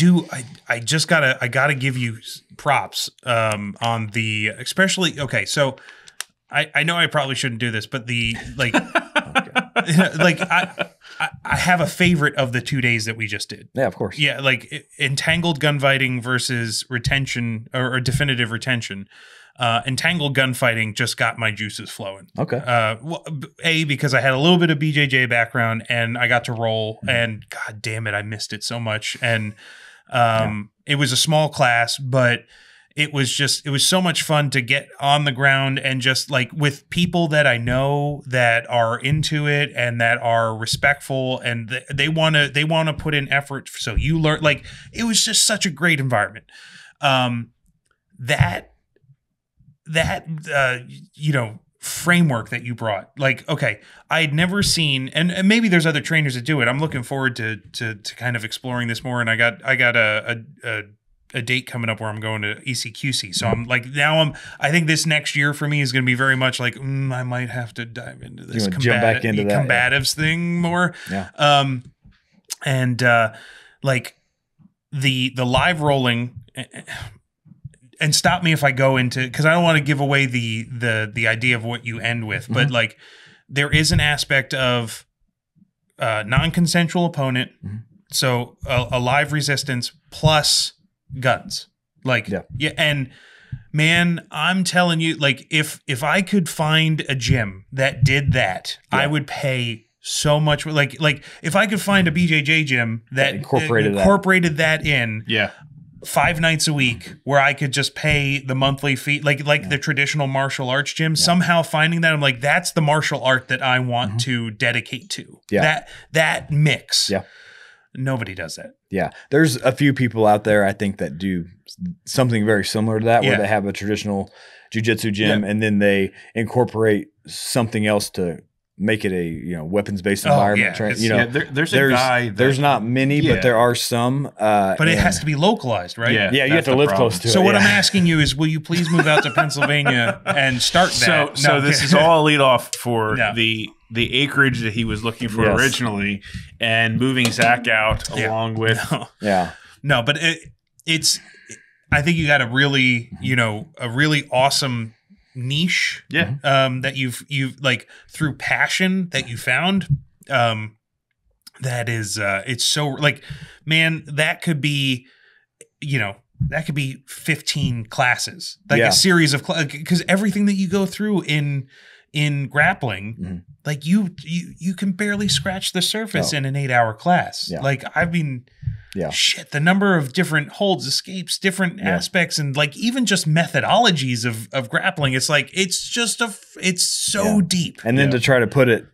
gotta give you props on the, especially, okay, so I know I probably shouldn't do this, but the like like I have a favorite of the 2 days that we just did. Yeah, of course. Yeah, like entangled gunfighting versus retention or definitive retention. Entangled gunfighting just got my juices flowing. Okay. Because I had a little bit of BJJ background and I got to roll, and god damn it, I missed it so much. And it was a small class, but it was so much fun to get on the ground and just like with people that I know that are into it and that are respectful, and they want to put in effort. So you learn, like, it was just such a great environment. Framework that you brought, like, okay, I had never seen, and maybe there's other trainers that do it. I'm looking forward to kind of exploring this more. And I got a date coming up where I'm going to ECQC. So I'm like, I think this next year for me is going to be very much like, I might have to dive into this combatives thing more. Yeah. Like the live rolling, and stop me if I go into, because I don't want to give away the idea of what you end with, but like there is an aspect of non-consensual opponent, so a live resistance plus guns, like and man, I'm telling you, like if I could find a gym that did that, I would pay so much. Like if I could find a BJJ gym that incorporated that in, 5 nights a week, where I could just pay the monthly fee, like the traditional martial arts gym. Somehow finding that, I'm like, that's the martial art that I want to dedicate to. That mix. Yeah. Nobody does that. Yeah. There's a few people out there, I think, that do something very similar to that, where they have a traditional jiu-jitsu gym and then they incorporate something else to make it a weapons based environment. There's a guy. There's not many, but there are some. But it has to be localized, right? Yeah, you have to live close to it. So what I'm asking you is, will you please move out to Pennsylvania and start that? So this is all a lead off for the acreage that he was looking for originally, and moving Zach out along with No, but it's. I think you got a really awesome niche that you've like through passion that you found that is it's so like, man, that could be 15 classes, like a series of because everything that you go through in grappling, like you can barely scratch the surface in an 8-hour class. Like shit, the number of different holds, escapes, different aspects, and like even just methodologies of grappling. It's like it's so deep. And then to try to put it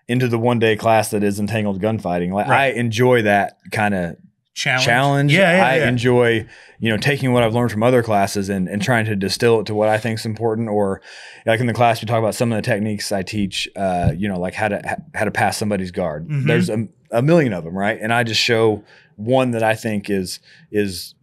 into the 1-day class that is entangled gunfighting, like I enjoy that kind of challenge. I enjoy taking what I've learned from other classes and trying to distill it to what I think is important. Or like in the class we talk about some of the techniques I teach, like how to pass somebody's guard. There's a million of them, right? And I just show one that I think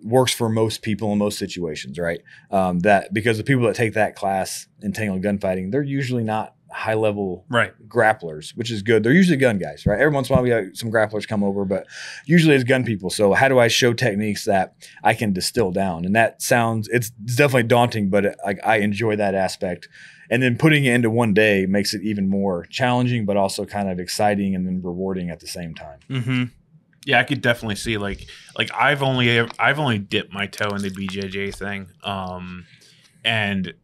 works for most people in most situations, right? That because the people that take that class, entangled gunfighting, they're usually not high level grapplers, which is good. They're usually gun guys, right? Every once in a while we have some grapplers come over, but usually it's gun people. So how do I show techniques that I can distill down? And that it's definitely daunting, but I enjoy that aspect. And then putting it into 1 day makes it even more challenging, but also kind of exciting and then rewarding at the same time. Yeah, I could definitely see like I've only dipped my toe in the BJJ thing, and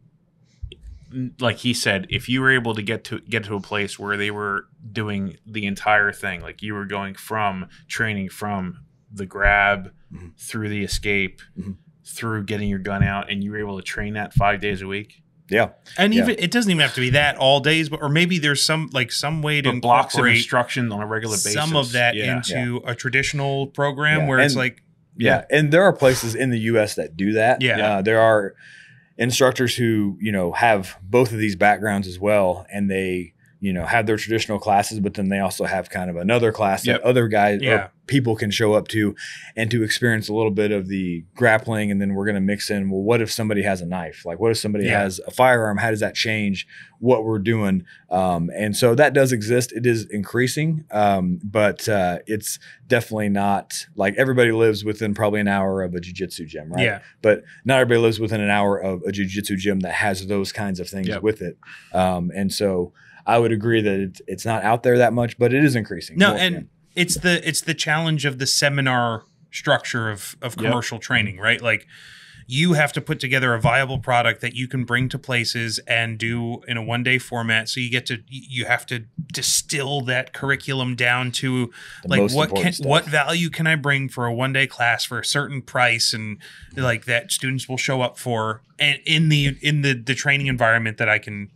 like he said, if you were able to get to a place where they were doing the entire thing, like you were going from training from the grab through the escape through getting your gun out, and you were able to train that 5 days a week. Yeah. And even it doesn't even have to be that all days, or maybe there's some way to blocks of instruction on a regular basis. Some of that into a traditional program where it's like and there are places in the US that do that. There are instructors who, have both of these backgrounds as well, and they, have their traditional classes, but then they also have kind of another class that other guys or people can show up to and to experience a little bit of the grappling. And then we're going to mix in, well, what if somebody has a knife? Like what if somebody has a firearm? How does that change what we're doing? And so that does exist. It is increasing, but it's definitely not like everybody lives within probably an hour of a jiu-jitsu gym, right? Yeah. But not everybody lives within an hour of a jiu-jitsu gym that has those kinds of things with it. And so I would agree that it's not out there that much, but it is increasing. No, it's the challenge of the seminar structure of commercial training, right? Like you have to put together a viable product that you can bring to places and do in a 1-day format. So you have to distill that curriculum down to like what value can I bring for a 1-day class for a certain price, and like that students will show up for, and in the training environment that I can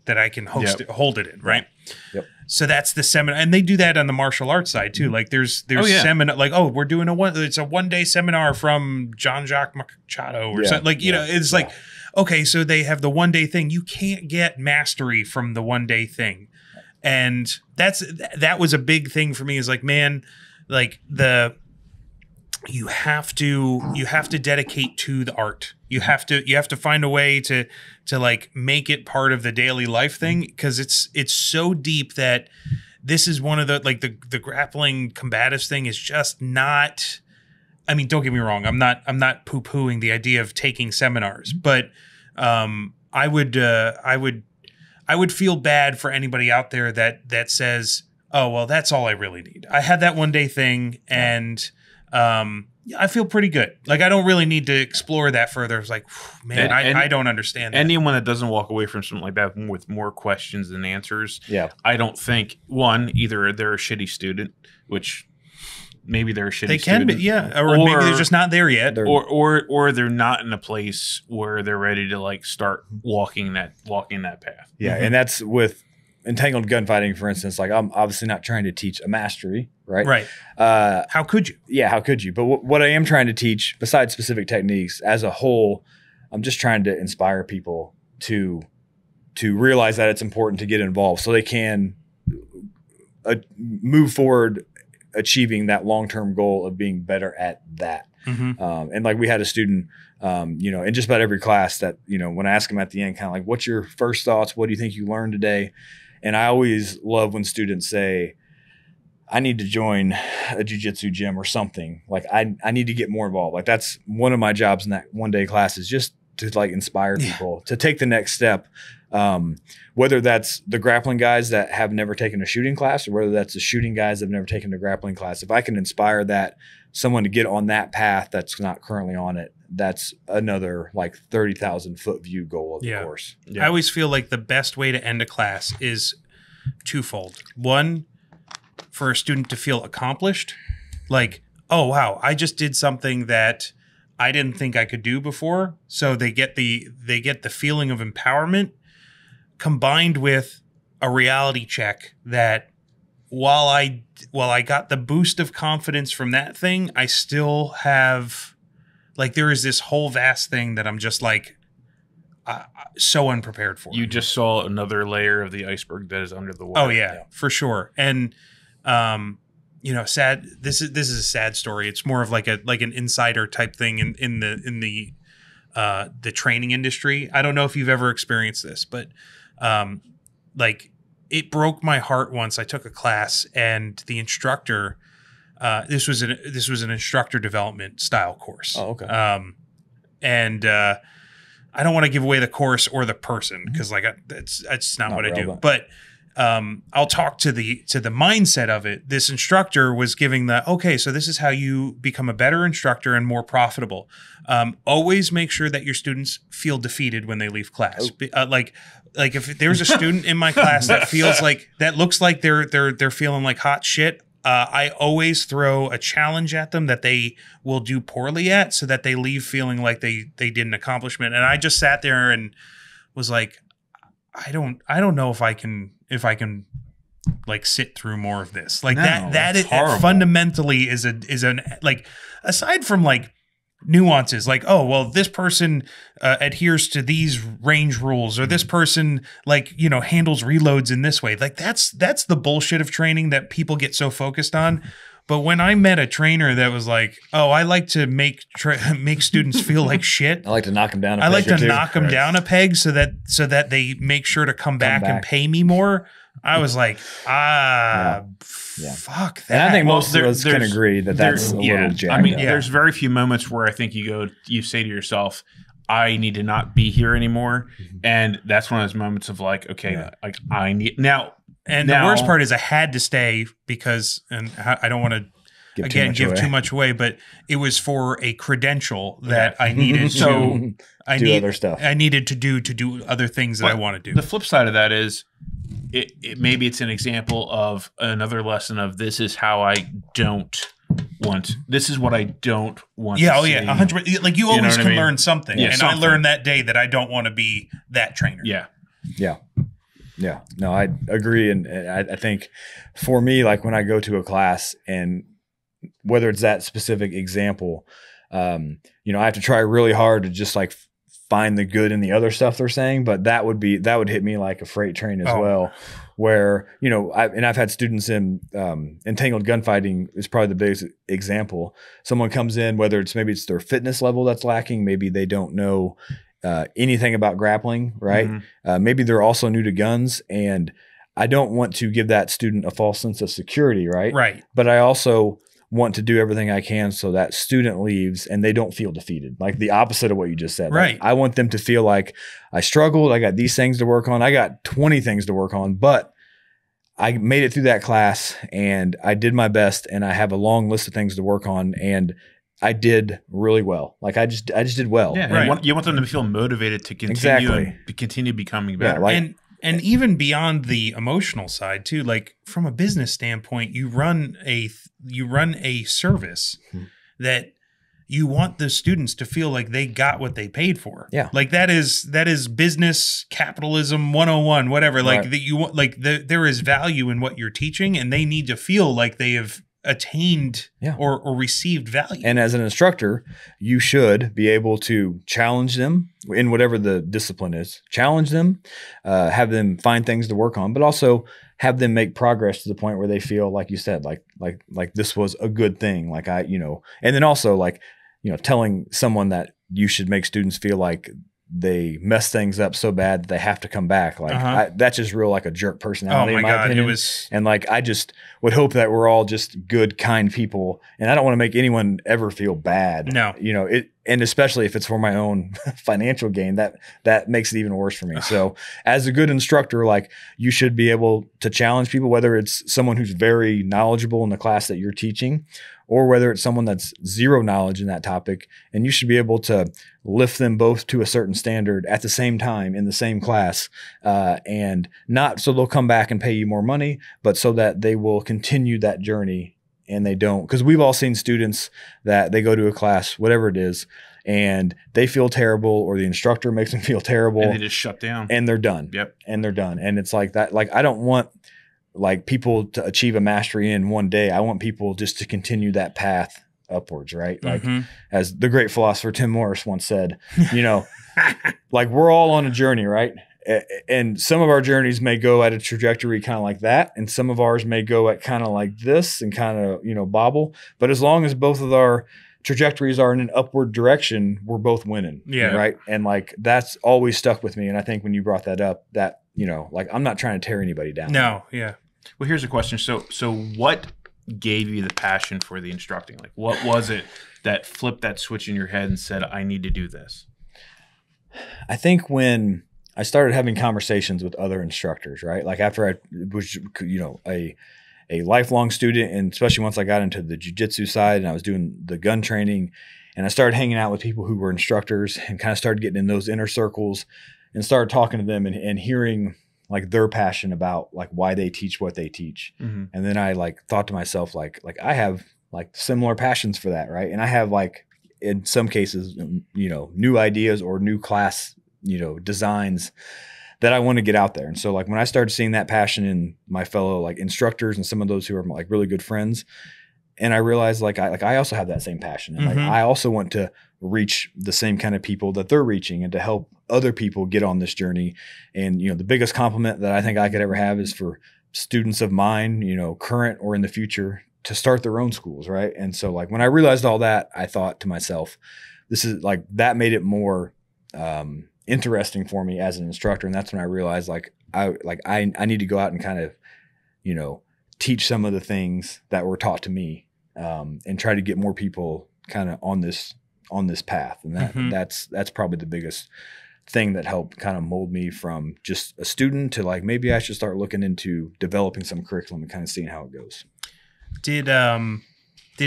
hold it in, right? Yep. So that's the seminar, and they do that on the martial arts side too. Like there's seminar, like we're doing it's a 1-day seminar from Jean-Jacques Machado or something. Like it's like okay, so they have the 1-day thing. You can't get mastery from the 1-day thing, and that was a big thing for me. Is like, man, like you have to dedicate to the art. You have to find a way to like make it part of the daily life thing, because it's so deep that this is one of the like the grappling combatives thing is just not. I mean, don't get me wrong. I'm not poo-pooing the idea of taking seminars, but I would feel bad for anybody out there that says, oh well, that's all I really need. I had that 1-day thing and. I feel pretty good. Like I don't really need to explore that further. It's like, man, I don't understand that. Anyone that doesn't walk away from something like that with more questions than answers, I don't think either they're a shitty student, which maybe they're a shitty student. They can be, or maybe they're just not there yet, or they're not in a place where they're ready to like start walking that path. Yeah, and that's with entangled gunfighting, for instance. Like I'm obviously not trying to teach a mastery, right? Right. How could you? Yeah, how could you? But what I am trying to teach, besides specific techniques, as a whole, I'm just trying to inspire people to realize that it's important to get involved, so they can move forward, achieving that long-term goal of being better at that. And like we had a student, in just about every class that, when I ask them at the end, kind of like, what's your first thoughts? What do you think you learned today? And I always love when students say, I need to join a jiu-jitsu gym or something. Like I need to get more involved. Like that's one of my jobs in that one-day class is just to like inspire people to take the next step. Whether that's the grappling guys that have never taken a shooting class or whether that's the shooting guys that have never taken a grappling class. If I can inspire someone to get on that path that's not currently on it, that's another like 30,000 foot view goal of the course. I always feel like the best way to end a class is twofold. One, for a student to feel accomplished, like, oh wow, I just did something that I didn't think I could do before. So they get the feeling of empowerment combined with a reality check that while I got the boost of confidence from that thing, I still have like there is this whole vast thing that I'm just like so unprepared for. You just saw another layer of the iceberg that is under the water. Oh yeah, for sure. And sad. This is a sad story. It's more of like an insider type thing in the training industry. I don't know if you've ever experienced this, but like it broke my heart once. I took a class and the instructor. This was an instructor development style course. Oh, okay. And I don't want to give away the course or the person because like that's not what relevant. I do. But I'll talk to the mindset of it. This instructor was giving so this is how you become a better instructor and more profitable. Always make sure that your students feel defeated when they leave class. Like if there's a student in my class that looks like they're feeling like hot shit. I always throw a challenge at them that they will do poorly at so that they leave feeling like they did an accomplishment. And I just sat there and was like, I don't know if I can like sit through more of this. Like that fundamentally is an like aside from like nuances like, oh, well, this person adheres to these range rules or this person handles reloads in this way. Like that's the bullshit of training that people get so focused on. But when I met a trainer that was like, oh, I like to make students feel like shit. I like to knock them down a peg. I like to knock them down a peg so that they make sure to come back and pay me more. I was like, fuck that. And I think most of us can agree that's a little jacked I mean, up. there's very few moments where I think you say to yourself, I need to not be here anymore. And that's one of those moments of like, okay, like I need now. And the worst part is I had to stay because, and I don't want to give too much away, but it was for a credential that I needed to do other stuff. I needed to do other things that I want to do. The flip side of that is maybe it's an example of another lesson of this is how I don't want. This is what I don't want. Yeah, 100%. Like you always can learn something, and I learned that day that I don't want to be that trainer. Yeah, no, I agree. And I think for me, like when I go to a class and whether it's that specific example, I have to try really hard to just like find the good in the other stuff they're saying. But that would hit me like a freight train as well, where, I've had students in entangled gunfighting is probably the biggest example. Someone comes in, whether maybe it's their fitness level that's lacking, maybe they don't know anything about grappling, right? Maybe they're also new to guns, and I don't want to give that student a false sense of security, right? Right. But I also want to do everything I can so that student leaves and they don't feel defeated. Like the opposite of what you just said. Right. Like I want them to feel like I struggled. I got these things to work on. I got 20 things to work on, but I made it through that class and I did my best, and I have a long list of things to work on, and I did really well. Like I just did well. Yeah, right. You want them to feel motivated to continue and continue becoming better. Yeah, and even beyond the emotional side too, like from a business standpoint, you run a service that you want the students to feel like they got what they paid for. Yeah. Like that is business capitalism 101, whatever. Like that you want, like there is value in what you're teaching, and they need to feel like they have attained or received value. And as an instructor, you should be able to challenge them in whatever the discipline is, challenge them, have them find things to work on, but also have them make progress to the point where they feel, like you said, like this was a good thing. Like and then also like, telling someone that you should make students feel like they mess things up so bad that they have to come back. Like that's just real like a jerk personality. Oh my in my God, opinion. it was. And like, I just would hope that we're all just good, kind people. And I don't want to make anyone ever feel bad. No. And especially if it's for my own financial gain, that makes it even worse for me. So as a good instructor, like you should be able to challenge people, whether it's someone who's very knowledgeable in the class that you're teaching, or whether it's someone that's zero knowledge in that topic, and you should be able to lift them both to a certain standard at the same time in the same class, and not so they'll come back and pay you more money, but so that they will continue that journey and they don't. Because we've all seen students that they go to a class, whatever it is, and they feel terrible, or the instructor makes them feel terrible. And they just shut down. And they're done. Yep. And they're done. And it's like that. Like, I don't want like people to achieve a mastery in one day. I want people just to continue that path upwards, right? Like as the great philosopher Tim Morris once said, like we're all on a journey, right? And some of our journeys may go at a trajectory kind of like that, and some of ours may go at kind of like this and kind of, bobble. But as long as both of our trajectories are in an upward direction, we're both winning. Yeah. Right. And like, that's always stuck with me. And I think when you brought that up, that, like I'm not trying to tear anybody down. No. Yeah. Well, here's a question. So what gave you the passion for the instructing? Like, what was it that flipped that switch in your head and said, I need to do this? I think when I started having conversations with other instructors, right? Like after I was, a lifelong student, and especially once I got into the jiu-jitsu side and I was doing the gun training, and I started hanging out with people who were instructors and kind of started getting in those inner circles and started talking to them and hearing like their passion about like why they teach what they teach. And then I like thought to myself, like I have like similar passions for that. Right. And I have like, in some cases, new ideas or new class, designs that I want to get out there. And so like when I started seeing that passion in my fellow like instructors and some of those who are like really good friends, and I realized I also have that same passion. And like I also want to reach the same kind of people that they're reaching and to help other people get on this journey. And, the biggest compliment that I think I could ever have is for students of mine, current or in the future, to start their own schools. Right. And so like when I realized all that, I thought to myself, this is like, that made it more interesting for me as an instructor. And that's when I realized I need to go out and kind of, teach some of the things that were taught to me, and try to get more people kind of on this path. And that's probably the biggest thing that helped kind of mold me from just a student to like, maybe I should start looking into developing some curriculum and kind of seeing how it goes. Did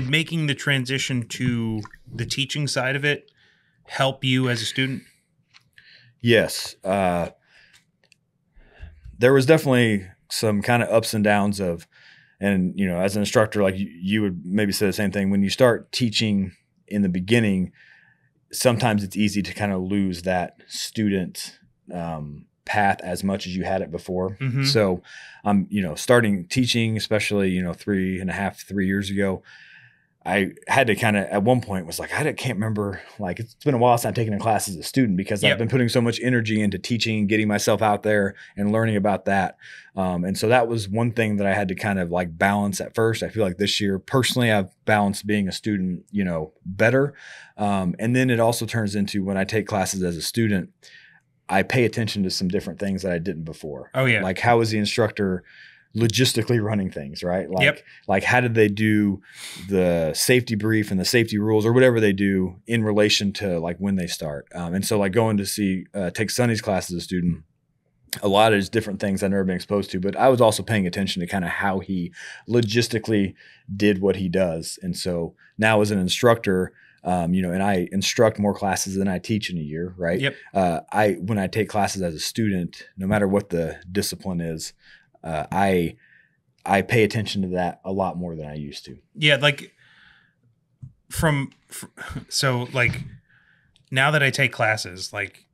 making the transition to the teaching side of it help you as a student? Yes. There was definitely some kind of ups and downs of, and, as an instructor, like you would maybe say the same thing. When you start teaching in the beginning, sometimes it's easy to kind of lose that student path as much as you had it before. So I'm, starting teaching, especially, 3 years ago, I had to kind of, at one point was like, I can't remember, like it's been a while since I've taken a class as a student because I've been putting so much energy into teaching and getting myself out there and learning about that. And so that was one thing that I had to kind of like balance at first. I feel like this year, personally, I've balanced being a student, better. And then it also turns into when I take classes as a student, I pay attention to some different things that I didn't before. Oh yeah. Like how is the instructor logistically running things, right? Like how did they do the safety brief and the safety rules or whatever they do in relation to like when they start. And so like going to take Sonny's class as a student, a lot of these different things I've never been exposed to, but I was also paying attention to kind of how he logistically did what he does. And so now as an instructor, and I instruct more classes than I teach in a year, right? When I take classes as a student, no matter what the discipline is, I pay attention to that a lot more than I used to. Yeah. Like so like now that I take classes, like,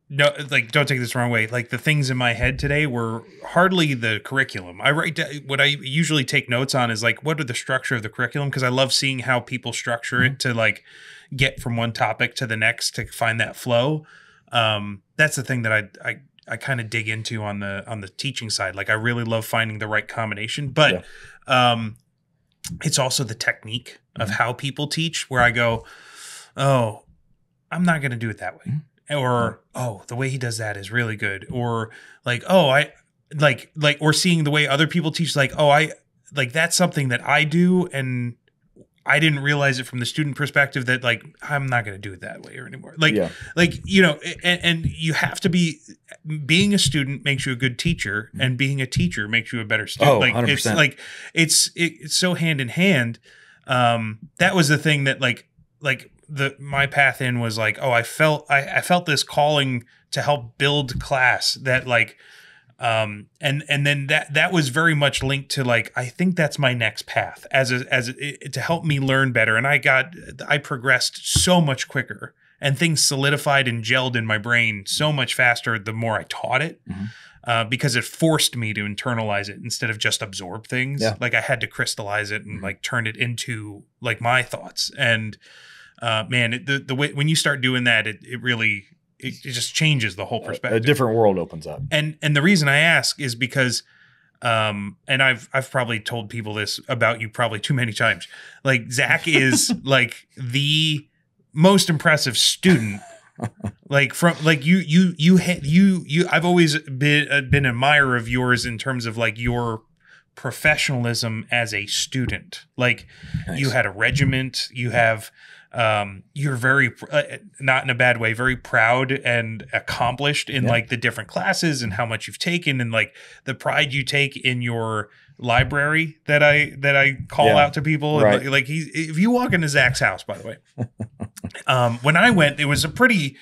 no, like don't take this the wrong way. Like the things in my head today were hardly the curriculum. What I usually take notes on is like, what are the structure of the curriculum? Because I love seeing how people structure it to like get from one topic to the next to find that flow. That's the thing that I kind of dig into on the teaching side. Like I really love finding the right combination, but it's also the technique of how people teach where I go, oh, I'm not going to do it that way. Or, oh, the way he does that is really good. Or like, oh, I like, or seeing the way other people teach, like, oh, that's something that I do. And I didn't realize it from the student perspective that like, I'm not going to do it that way or anymore. Like, you know, and you have to being a student makes you a good teacher, and being a teacher makes you a better student. Oh, like 100%. It's so hand in hand. That was the thing that my path in was like, oh, I felt this calling to help build class that like, and then that was very much linked to like, I think that's my next path to help me learn better. And I progressed so much quicker, and things solidified and gelled in my brain so much faster the more I taught it. Because it forced me to internalize it instead of just absorb things. Like I had to crystallize it and like turn it into like my thoughts. And man, the way when you start doing that, it really just changes the whole perspective. A different world opens up. And the reason I ask is because, and I've probably told people this about you probably too many times. Like Zach is like the most impressive student. Like from like you I've always been an admirer of yours in terms of like your professionalism as a student. Like you had a regiment, you have you're very not in a bad way, very proud and accomplished in like the different classes and how much you've taken, and like the pride you take in your library that I call out to people. Right. And like if you walk into Zach's house, by the way, when I went, it was a pretty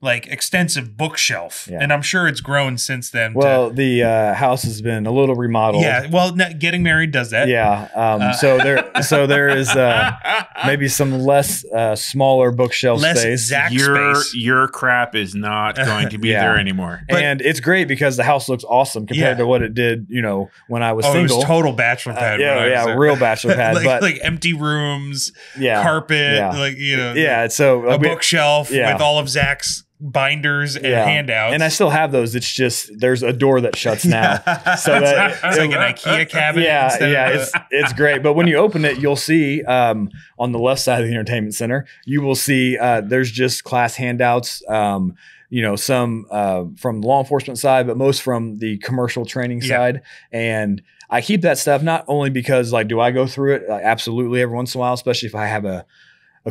like extensive bookshelf, and I'm sure it's grown since then. Well, the house has been a little remodeled. Yeah, well, getting married does that. Yeah, so there is maybe some less smaller bookshelf space. Zach space. Your crap is not going to be there anymore, and it's great because the house looks awesome compared to what it did. You know, when I was single. It was total bachelor pad. Real bachelor pad, like empty rooms, carpet, like so a bookshelf with all of Zach's binders and handouts, and I still have those. It's just there's a door that shuts now, so that it's like an IKEA cabinet. It's great. But when you open it, you'll see on the left side of the entertainment center, you will see there's just class handouts. Some from the law enforcement side, but most from the commercial training side. And I keep that stuff not only because like, do I go through it? Absolutely, every once in a while, especially if I have a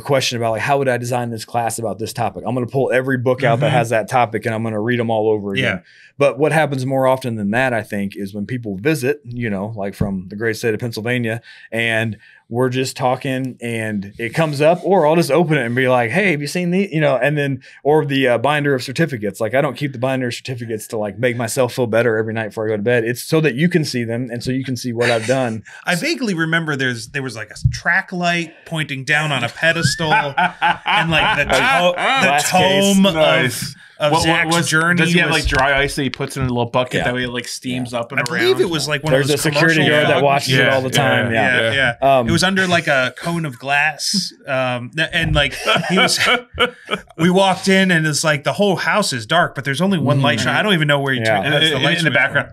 question about like, how would I design this class about this topic? I'm going to pull every book out that has that topic, and I'm going to read them all over again. But what happens more often than that, I think, is when people visit, like from the great state of Pennsylvania, and we're just talking and it comes up, or I'll just open it and be like, hey, have you seen the, and then, or the binder of certificates. Like I don't keep the binder of certificates to like make myself feel better every night before I go to bed. It's so that you can see them and so you can see what I've done. I vaguely remember there was like a track light pointing down on a pedestal and like the tome of Zach's journey. Does he have like dry ice that he puts in a little bucket that way it like steams up and around? I believe it was like one There's of those a security guard that watches it all the time. It was under like a cone of glass, and like we walked in and it's like the whole house is dark, but there's only one light shot. I don't even know where you turn. The lights in the background.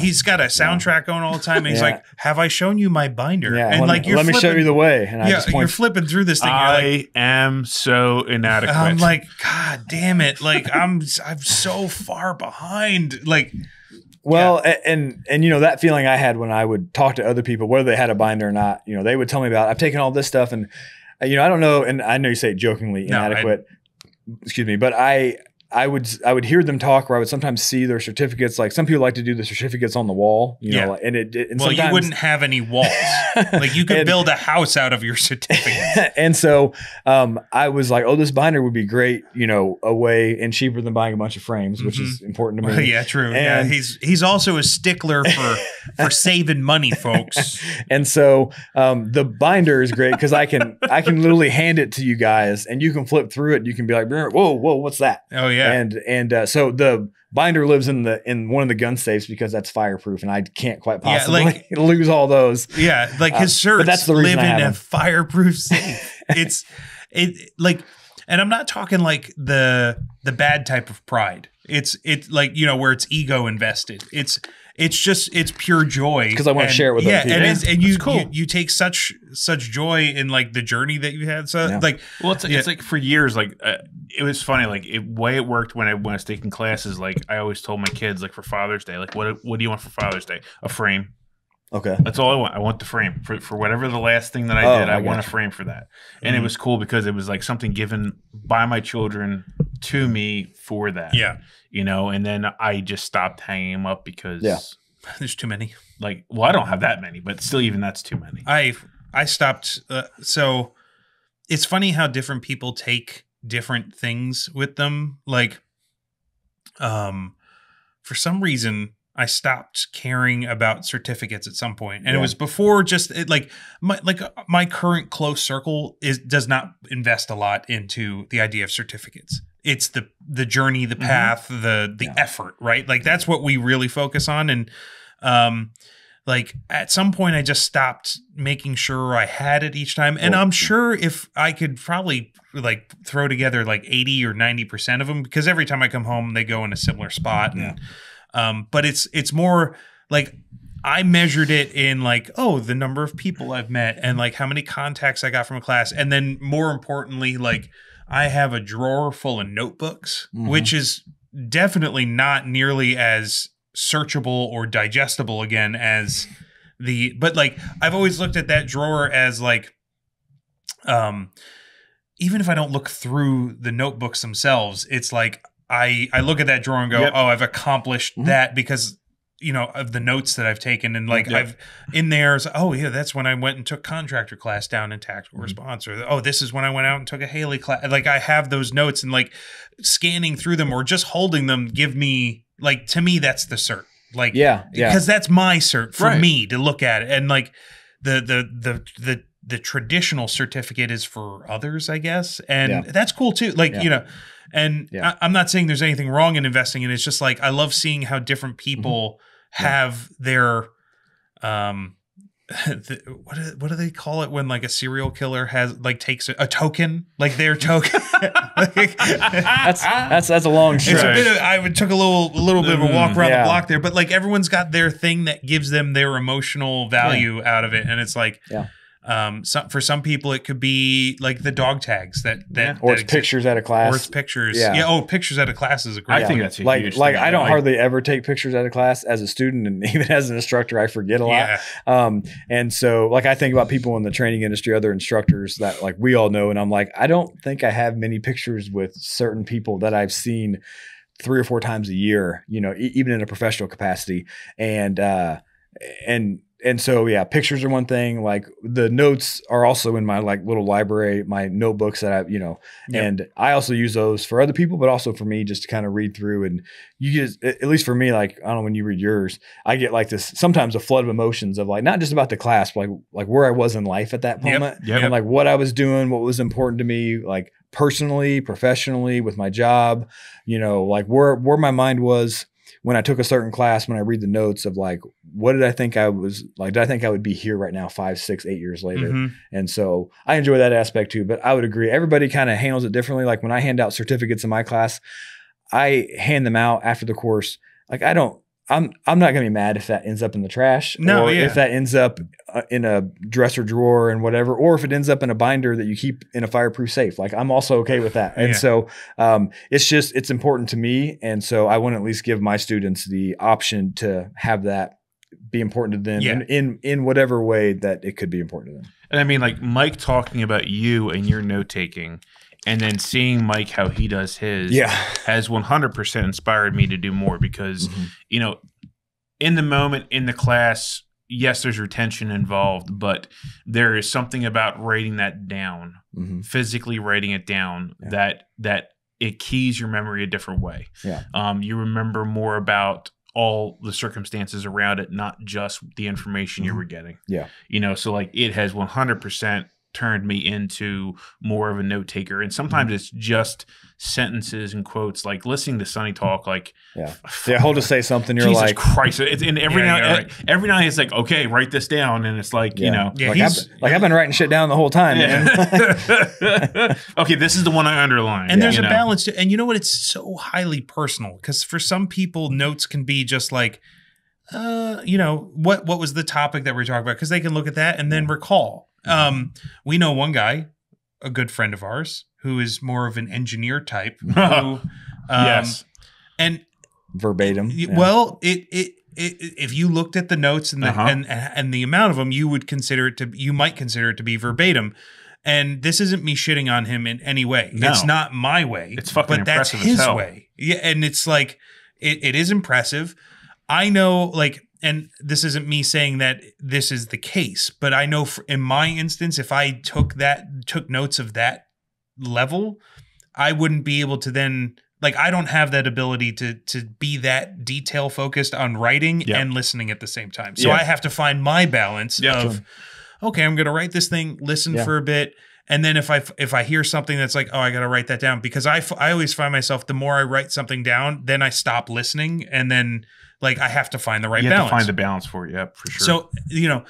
He's got a soundtrack going all the time. And he's like, "Have I shown you my binder?" And like, let me show you the way. And you're flipping through this thing. I am so inadequate. I'm like, God damn it! Like I'm so far behind. Like. Well, and that feeling I had when I would talk to other people, whether they had a binder or not, they would tell me about, I've taken all this stuff and, I don't know. And I know you say it jokingly inadequate, excuse me, but I would hear them talk, or I would sometimes see their certificates. Like some people like to do the certificates on the wall, and you wouldn't have any walls. Like you could build a house out of your certificates. And so I was like, oh, this binder would be great, a way and cheaper than buying a bunch of frames, which is important to me. Well, yeah, true. And he's also a stickler for saving money, folks. And so the binder is great because I can literally hand it to you guys and you can flip through it. You can be like, whoa, what's that? Oh yeah. And so the binder lives in one of the gun safes because that's fireproof, and I can't quite possibly lose all those. Yeah, like his certs live in a fireproof safe. And I'm not talking like the bad type of pride. It's like, you know, where it's ego invested. It's pure joy because I want to share it with other people. And you take such joy in like the journey that you had. So like, well, it's like for years, like it was funny, like way it worked when I was taking classes. Like I always told my kids, like for Father's Day, like what do you want for Father's Day? A frame. Okay. That's all I want. I want the frame for whatever the last thing that I did. I want a frame for that. And it was cool because it was like something given by my children to me for that. Yeah. You know, and then I just stopped hanging them up because there's too many. Like, well, I don't have that many, but still, even that's too many. I stopped. So it's funny how different people take different things with them. Like, for some reason, I stopped caring about certificates at some point, and it was before just my current close circle does not invest a lot into the idea of certificates. It's the journey, the path, the effort, right? Like that's what we really focus on. And like at some point, I just stopped making sure I had it each time. And I'm sure if I could probably like throw together like 80 or 90% of them, because every time I come home, they go in a similar spot. And but it's more like I measured it in like, oh, the number of people I've met and like how many contacts I got from a class. And then more importantly, like I have a drawer full of notebooks, which is definitely not nearly as searchable or digestible again as but like I've always looked at that drawer as like, even if I don't look through the notebooks themselves, it's like, I look at that drawer and go, oh, I've accomplished that because, you know, of the notes that I've taken. And like I've in there, oh yeah, that's when I went and took contractor class down in tactical response, or oh, this is when I went out and took a Haley class. Like I have those notes, and like scanning through them or just holding them give me like, to me, that's the cert. Like, because that's my cert for me to look at it. And like the traditional certificate is for others, I guess. And that's cool too. Like, you know, and I'm not saying there's anything wrong in investing in it. It's just like, I love seeing how different people have their, what do they call it when like a serial killer has like takes a token, like their token. that's a long shot. It's a bit of, I took a little bit of a walk around the block there, but like everyone's got their thing that gives them their emotional value out of it. And it's like, for some people it could be like the dog tags that or it's pictures at a class, or it's pictures. Oh, pictures at a class is a great. I think that's a huge like thing. I don't hardly ever take pictures at a class as a student, and even as an instructor I forget a lot. And so like I think about people in the training industry, other instructors that like we all know, and I'm like, I don't think I have many pictures with certain people that I've seen 3 or 4 times a year, you know, even in a professional capacity. And so, pictures are one thing. Like the notes are also in my like little library, my notebooks that I, you know, and I also use those for other people, but also for me just to kind of read through. And you just, at least for me, like, I don't know, when you read yours, I get like this, sometimes a flood of emotions of like, not just about the class, but like where I was in life at that moment and like what I was doing, what was important to me, like personally, professionally, with my job, you know, like where my mind was when I took a certain class, when I read the notes of like, what did I think I was like? Did I think I would be here right now 5, 6, 8 years later? And so I enjoy that aspect too, but I would agree. Everybody kind of handles it differently. Like when I hand out certificates in my class, I hand them out after the course. Like I'm not going to be mad if that ends up in the trash or if that ends up in a dresser drawer and whatever, or if it ends up in a binder that you keep in a fireproof safe. Like I'm also okay with that. And so it's important to me. And so I want to at least give my students the option to have that be important to them in whatever way that it could be important to them. And I mean, like Mike talking about you and your note taking, and then seeing Mike how he does his has 100% inspired me to do more because, you know, in the moment, in the class, yes, there's retention involved, but there is something about writing that down, physically writing it down, that it keys your memory a different way. You remember more about all the circumstances around it, not just the information you were getting. You know, so like it has 100% turned me into more of a note taker. And sometimes it's just sentences and quotes, like listening to Sonny talk, like, he'll just say something. You're Jesus like, Christ. And every now it's like, okay, write this down. And it's like, you know, I've been writing shit down the whole time. Man. Okay, this is the one I underlined. And there's a balance to, and you know what? It's so highly personal, because for some people, notes can be just like, you know, what was the topic that we're talking about? Because they can look at that and then recall. We know one guy, a good friend of ours, who is more of an engineer type. Who, yes, and verbatim. Well, if you looked at the notes and and the amount of them, you might consider it to be verbatim. And this isn't me shitting on him in any way. No. It's not my way. It's fucking impressive that's his as hell. way. Yeah, and it's like it is impressive. I know, like, and this isn't me saying that this is the case, but I know in my instance, if I took notes of that level, I wouldn't be able to then, like, I don't have that ability to be that detail focused on writing and listening at the same time. So I have to find my balance of, okay, I'm going to write this thing, listen for a bit. And then if I hear something that's like, oh, I got to write that down, because I always find myself, the more I write something down, then I stop listening, and then, like, I have to find the right balance. You have to find the balance for it. Yeah, for sure. So, you know,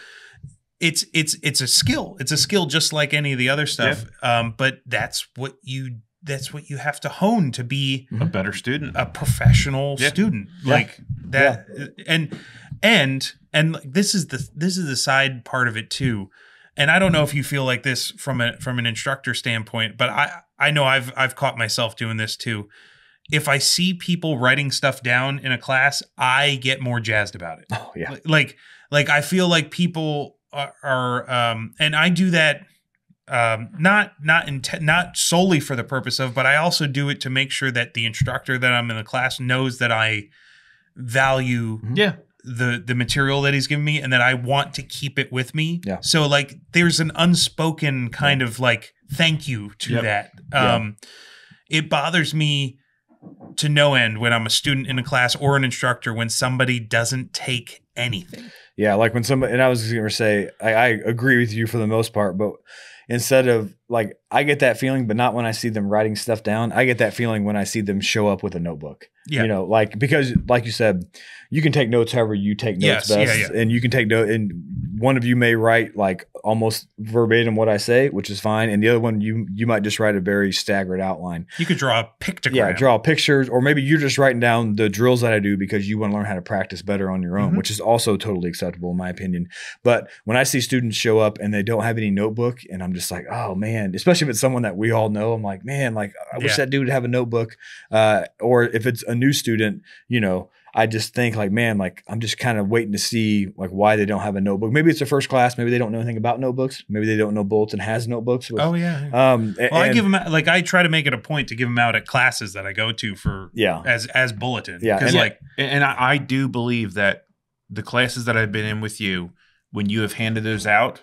it's a skill. It's a skill just like any of the other stuff. Yeah. But that's what you have to hone to be a better student, a professional student. Like that. And this is the side part of it too. And I don't know if you feel like this from an instructor standpoint, but I know I've caught myself doing this too. If I see people writing stuff down in a class, I get more jazzed about it. Oh yeah. Like I feel like people are and I do that not solely for the purpose of, but I also do it to make sure that the instructor that I'm in the class knows that I value the material that he's giving me, and that I want to keep it with me. Yeah. So, like, there's an unspoken kind of like thank you to that. It bothers me to no end when I'm a student in a class or an instructor when somebody doesn't take anything. Yeah, like when somebody, and I was going to say, I agree with you for the most part, but instead of, like, I get that feeling, but not when I see them writing stuff down. I get that feeling when I see them show up with a notebook. Yeah. You know, like, because like you said, you can take notes however you take notes best. And you can take note, and one of you may write like almost verbatim what I say, which is fine. And the other one, you might just write a very staggered outline. You could draw a pictogram. Yeah, draw pictures, or maybe you're just writing down the drills that I do because you want to learn how to practice better on your own, which is also totally acceptable in my opinion. But when I see students show up and they don't have any notebook, and I'm just like, oh man, especially if it's someone that we all know, I'm like, man, like I wish that dude would have a notebook. Or if it's a new student, you know, I just think like, man, like I'm just kind of waiting to see like why they don't have a notebook. Maybe it's their first class. Maybe they don't know anything about notebooks. Maybe they don't know Bulletin has notebooks. I give them, like, I try to make it a point to give them out at classes that I go to for as Bulletin. Yeah, and I do believe that the classes that I've been in with you, when you have handed those out,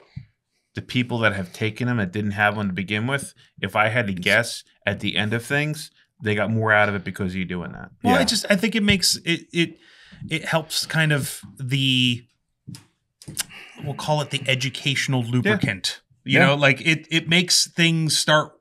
the people that have taken them that didn't have one to begin with, if I had to guess at the end of things, they got more out of it because of you doing that. Well, I think it makes it helps kind of we'll call it the educational lubricant. You know, like it makes things start,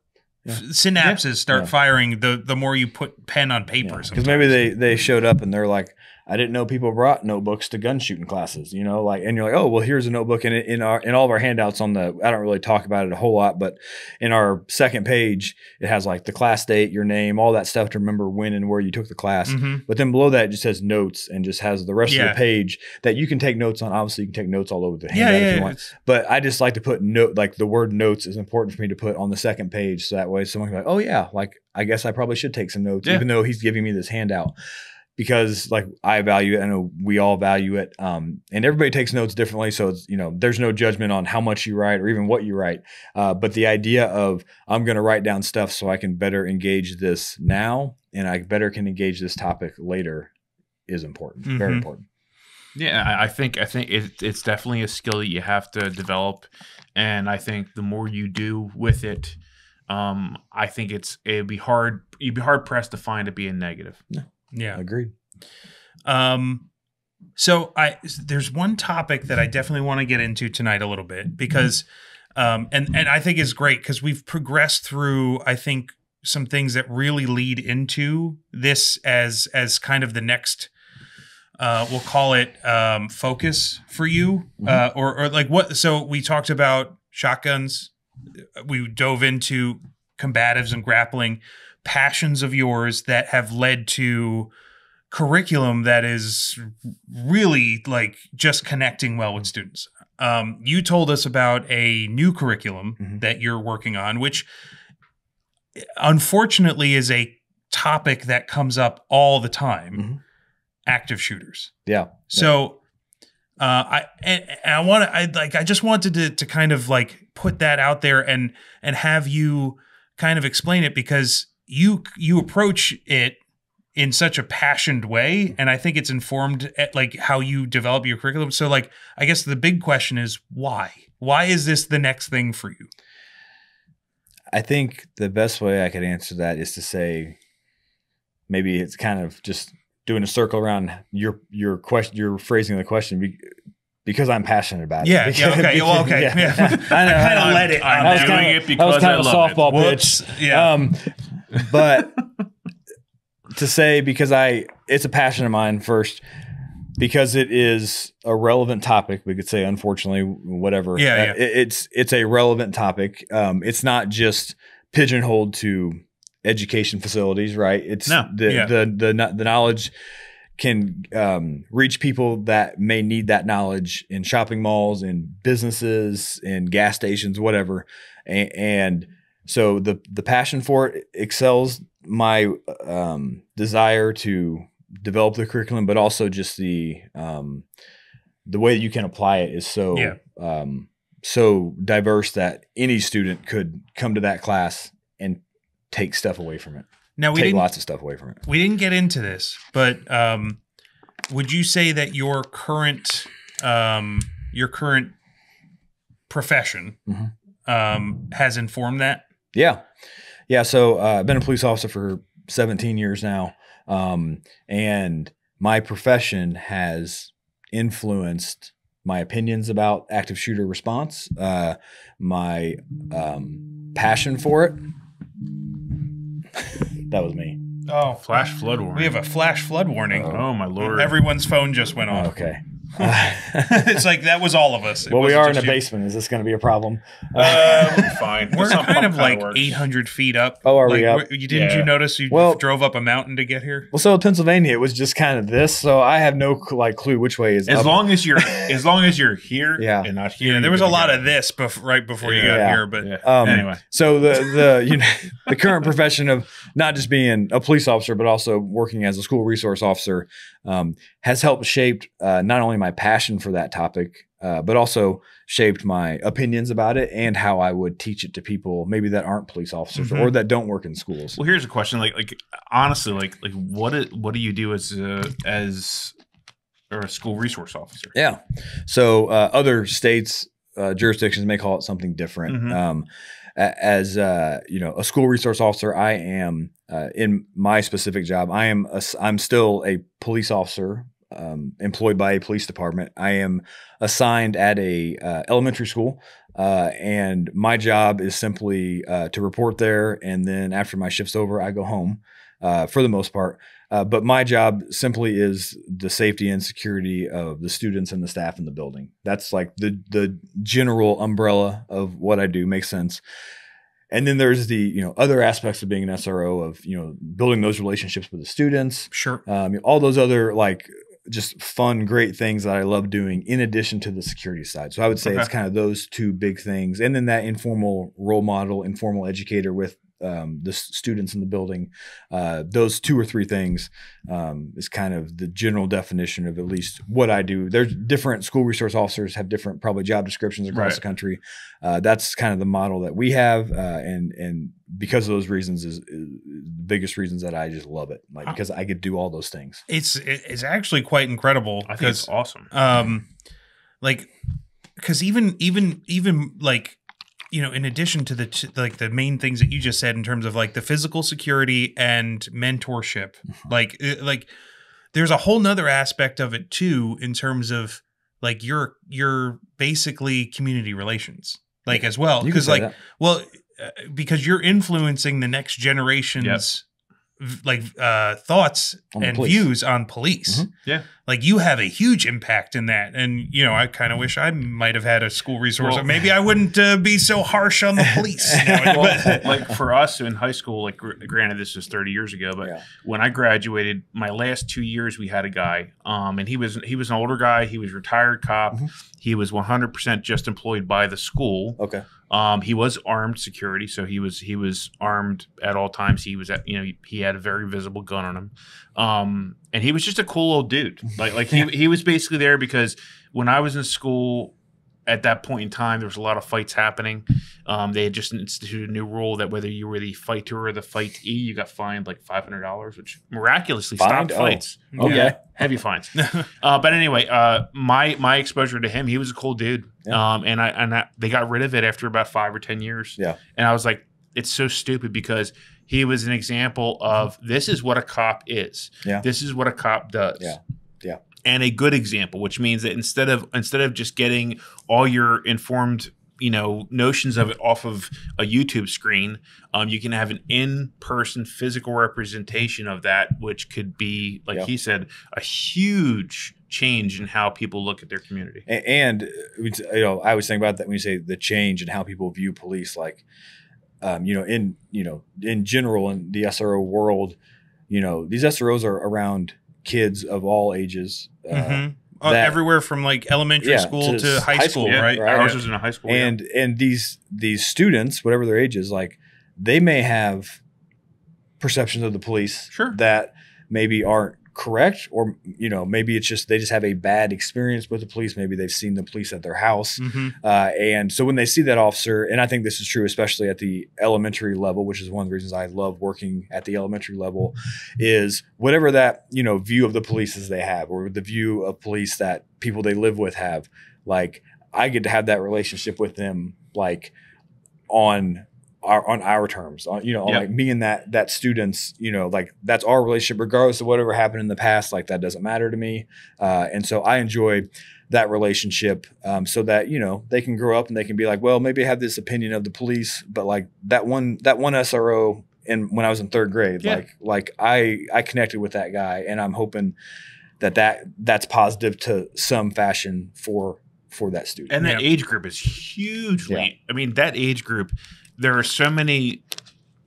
synapses start firing the more you put pen on paper. Because maybe they showed up and they're like, I didn't know people brought notebooks to gun shooting classes, you know, like, and you're like, oh, well, here's a notebook. And in all of our handouts I don't really talk about it a whole lot, but in our second page, it has like the class date, your name, all that stuff to remember when and where you took the class. But then below that, it just says notes and just has the rest of the page that you can take notes on. Obviously, you can take notes all over the handout if you want. But I just like to put like the word notes is important for me to put on the second page. So that way someone can be like, oh yeah, like I guess I probably should take some notes, even though he's giving me this handout. Because like I value it, I know we all value it, and everybody takes notes differently. So it's, you know, there's no judgment on how much you write or even what you write. But the idea of I'm going to write down stuff so I can better engage this now, and I better can engage this topic later is important, very important. Yeah, I think it's definitely a skill that you have to develop, and I think the more you do with it, I think it'd be hard. You'd be hard pressed to find it being negative. Yeah. Agreed. So there's one topic that I definitely want to get into tonight a little bit, because And I think is great because we've progressed through, I think, some things that really lead into this as kind of the next, we'll call it focus for you, or like what. So we talked about shotguns. We dove into combatives and grappling, passions of yours that have led to curriculum that is really like just connecting well with students. You told us about a new curriculum that you're working on, which unfortunately is a topic that comes up all the time. Active shooters. Yeah. So I just wanted to kind of like put that out there and have you kind of explain it, because you approach it in such a passionate way, and I think it's informed at like how you develop your curriculum. So like, I guess the big question is why? Why is this the next thing for you? I think the best way I could answer that is to say, maybe it's kind of just doing a circle around your question. You're phrasing the question because I'm passionate about it. Yeah. Okay. Well, okay. Yeah. I kind of let it. I'm doing it because I I love it. love Softball it. pitch. Yeah. But to say, because it's a passion of mine first, because it is a relevant topic. We could say, unfortunately, whatever. Yeah. It's a relevant topic. It's not just pigeonholed to education facilities, right? It's the knowledge can reach people that may need that knowledge in shopping malls, in businesses, in gas stations, whatever. And so the passion for it excels my desire to develop the curriculum, but also just the way that you can apply it is so diverse that any student could come to that class and take stuff away from it. Now take lots of stuff away from it. We didn't get into this, but would you say that your current profession has informed that? Yeah. So I've been a police officer for 17 years now, and my profession has influenced my opinions about active shooter response, my passion for it. That was me. Oh, Flash flood warning. we have a flash flood warning. Oh my lord! Everyone's phone just went off. Okay. It's like that was all of us. It Well, we wasn't are in a just you. basement. Is this going to be a problem? Fine. We're Some kind of kinda like works. 800 feet up. Oh, are we Like, up? Didn't you notice you drove up a mountain to get here? Well, so in Pennsylvania, it was just kind of this. So I have no clue which way is As up. long as you're here Yeah. and not here. Yeah, there you're was a gonna lot get of this right before you got Yeah. here, but Anyway. So the current profession of not just being a police officer, but also working as a school resource officer has helped shape not only my passion for that topic, but also shaped my opinions about it and how I would teach it to people maybe that aren't police officers or that don't work in schools. Well, here's a question: like honestly, like what do you do as a school resource officer? Yeah. So other states, jurisdictions may call it something different. As a school resource officer, I am in my specific job. I'm still a police officer employed by a police department. I am assigned at a elementary school, and my job is simply to report there. And then after my shift's over, I go home for the most part. But my job simply is the safety and security of the students and the staff in the building. That's like the general umbrella of what I do. Makes sense. And then there's the other aspects of being an SRO of building those relationships with the students. sure. All those other like just fun, great things that I love doing in addition to the security side. So I would say it's kind of those two big things. And then that informal role model, informal educator with the students in the building. Those two or three things is kind of the general definition of at least what I do. There's different school resource officers have different probably job descriptions across the country. That's kind of the model that we have. And because of those reasons is the biggest reasons that I just love it. Like, because I could do all those things. It's actually quite incredible. I think it's awesome. Like, because even like, in addition to the main things that you just said in terms of like the physical security and mentorship, like there's a whole nother aspect of it too, in terms of like you're basically community relations. like as well. You can Because say like, that. well, because you're influencing the next generation's thoughts On the and police. views on police. Yeah. Like you have a huge impact in that. And, you know, I kind of wish I might have had a school resource. Well, Maybe I wouldn't be so harsh on the police. Well, like for us in high school, like granted this was 30 years ago, but when I graduated, my last 2 years we had a guy, and he was an older guy. He was a retired cop. He was 100% just employed by the school. Okay. He was armed security, so he was armed at all times. He was he had a very visible gun on him, and he was just a cool old dude. Like he was basically there because when I was in school at that point in time, there was a lot of fights happening. They had just instituted a new rule that whether you were the fighter or the fightee, you got fined like $500, which miraculously stopped fights. Okay. Yeah, heavy fines. But anyway, my exposure to him, he was a cool dude. And they got rid of it after about 5 or 10 years. Yeah. And I was like, it's so stupid because he was an example of this is what a cop is. Yeah. This is what a cop does. Yeah. Yeah. And a good example, which means that instead of just getting all your informed, notions of it off of a YouTube screen, you can have an in-person physical representation of that, which could be, like he said, a huge change in how people look at their community. And I was thinking about that when you say the change in how people view police, like, in general in the SRO world, these SROs are around kids of all ages. Everywhere from like elementary school to high school, right? Ours was in a high school. And these students, whatever their age is, like they may have perceptions of the police that maybe aren't correct, or maybe it's just they just have a bad experience with the police. Maybe they've seen the police at their house, and so when they see that officer, and I think this is true especially at the elementary level, which is one of the reasons I love working at the elementary level, is whatever that view of the police is they have, or the view of police that people they live with have, like I get to have that relationship with them, like on our terms, like me and that students, like that's our relationship, regardless of whatever happened in the past. Like that doesn't matter to me, and so I enjoy that relationship, so that they can grow up and they can be like, well, maybe I have this opinion of the police, but like that one SRO, and when I was in 3rd grade, like I connected with that guy, and I'm hoping that's positive to some fashion for that student. And that age group is hugely. I mean, that age group. There are so many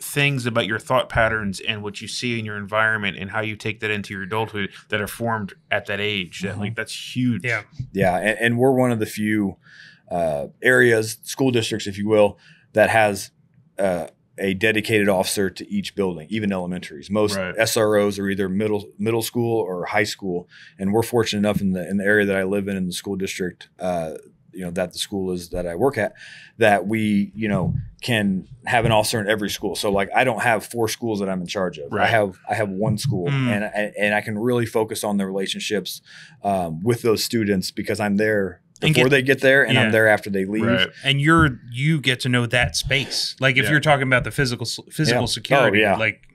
things about your thought patterns and what you see in your environment and how you take that into your adulthood that are formed at that age. That, like, that's huge. Yeah. Yeah. And we're one of the few areas, school districts, if you will, that has a dedicated officer to each building, even elementaries. Most SROs are either middle school or high school. And we're fortunate enough in the area that I live in the school district, that the school is that I work at, that we, can have an officer in every school. So like, I don't have 4 schools that I'm in charge of. I have one school, and I can really focus on the relationships with those students because I'm there before they get there, and I'm there after they leave. Right. And you get to know that space. Like if you're talking about the physical security, like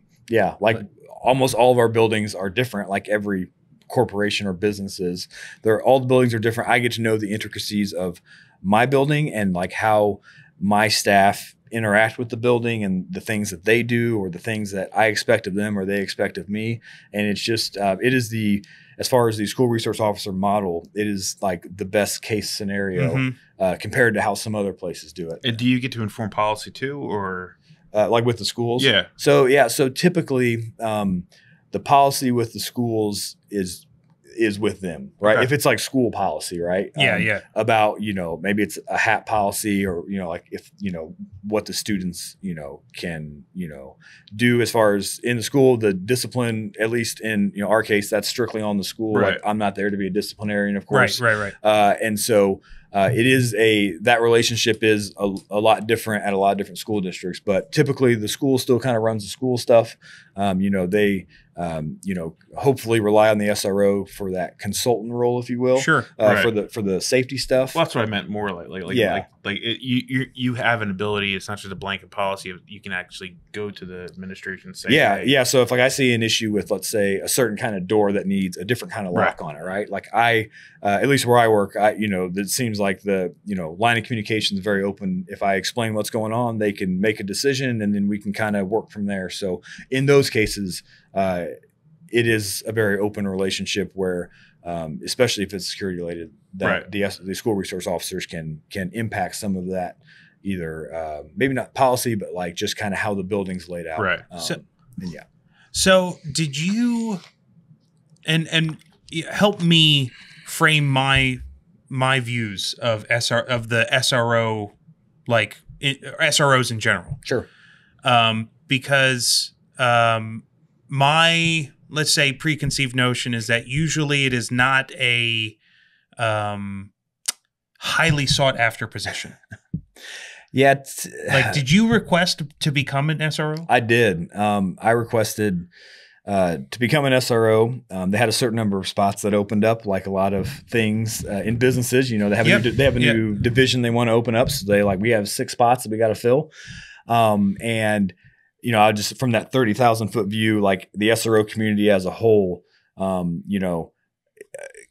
almost all of our buildings are different. Like every corporation or businesses, all the buildings are different. I get to know the intricacies of my building and like how my staff interact with the building and the things that they do or the things that I expect of them or they expect of me. And it's just it is as far as the school resource officer model, it is like the best case scenario compared to how some other places do it. And do you get to inform policy too, or like with the schools? Yeah. So typically the policy with the schools is with them, right? Okay. If it's like school policy, right? About, maybe it's a hat policy or, like if, what the students, can, do as far as in the school, the discipline, at least in, our case, that's strictly on the school. Right. Like, I'm not there to be a disciplinarian, of course. Right. And so it is that relationship is a lot different at a lot of different school districts, but typically the school still kind of runs the school stuff. They, hopefully rely on the SRO for that consultant role, if you will. Sure. For the safety stuff. Well, that's what I meant more like like you have an ability. It's not just a blanket policy. You can actually go to the administration and say, yeah. So if like I see an issue with, let's say, a certain kind of door that needs a different kind of lock on it, right? Like at least where I work, it seems like the line of communication is very open. If I explain what's going on, they can make a decision, and then we can kind of work from there. So in those cases, it is a very open relationship where, especially if it's security related, that the school resource officers can impact some of that, either maybe not policy, but like just kind of how the building's laid out. Right. So did you and help me frame my views of the SRO, like SROs in general. Sure. Because my, let's say, preconceived notion is that usually it is not a highly sought after position. Yeah. Like, did you request to become an SRO? I did. I requested to become an SRO. They had a certain number of spots that opened up, like a lot of things in businesses. They have a new division they want to open up. So we have 6 spots that we got to fill. And I just, from that 30,000 foot view, like the SRO community as a whole,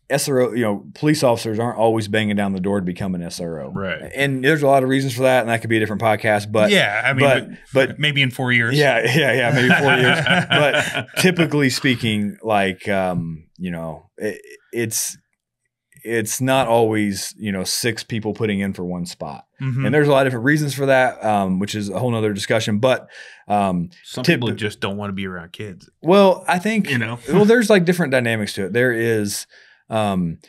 SRO, police officers aren't always banging down the door to become an SRO. Right. And there's a lot of reasons for that, and that could be a different podcast. But yeah, I mean, but maybe in 4 years. Yeah, maybe 4 years. But typically speaking, like, it's not always, 6 people putting in for one spot. Mm-hmm. And there's a lot of different reasons for that, which is a whole nother discussion. But some people just don't want to be around kids. Well, I think, well, there's like different dynamics to it. There is,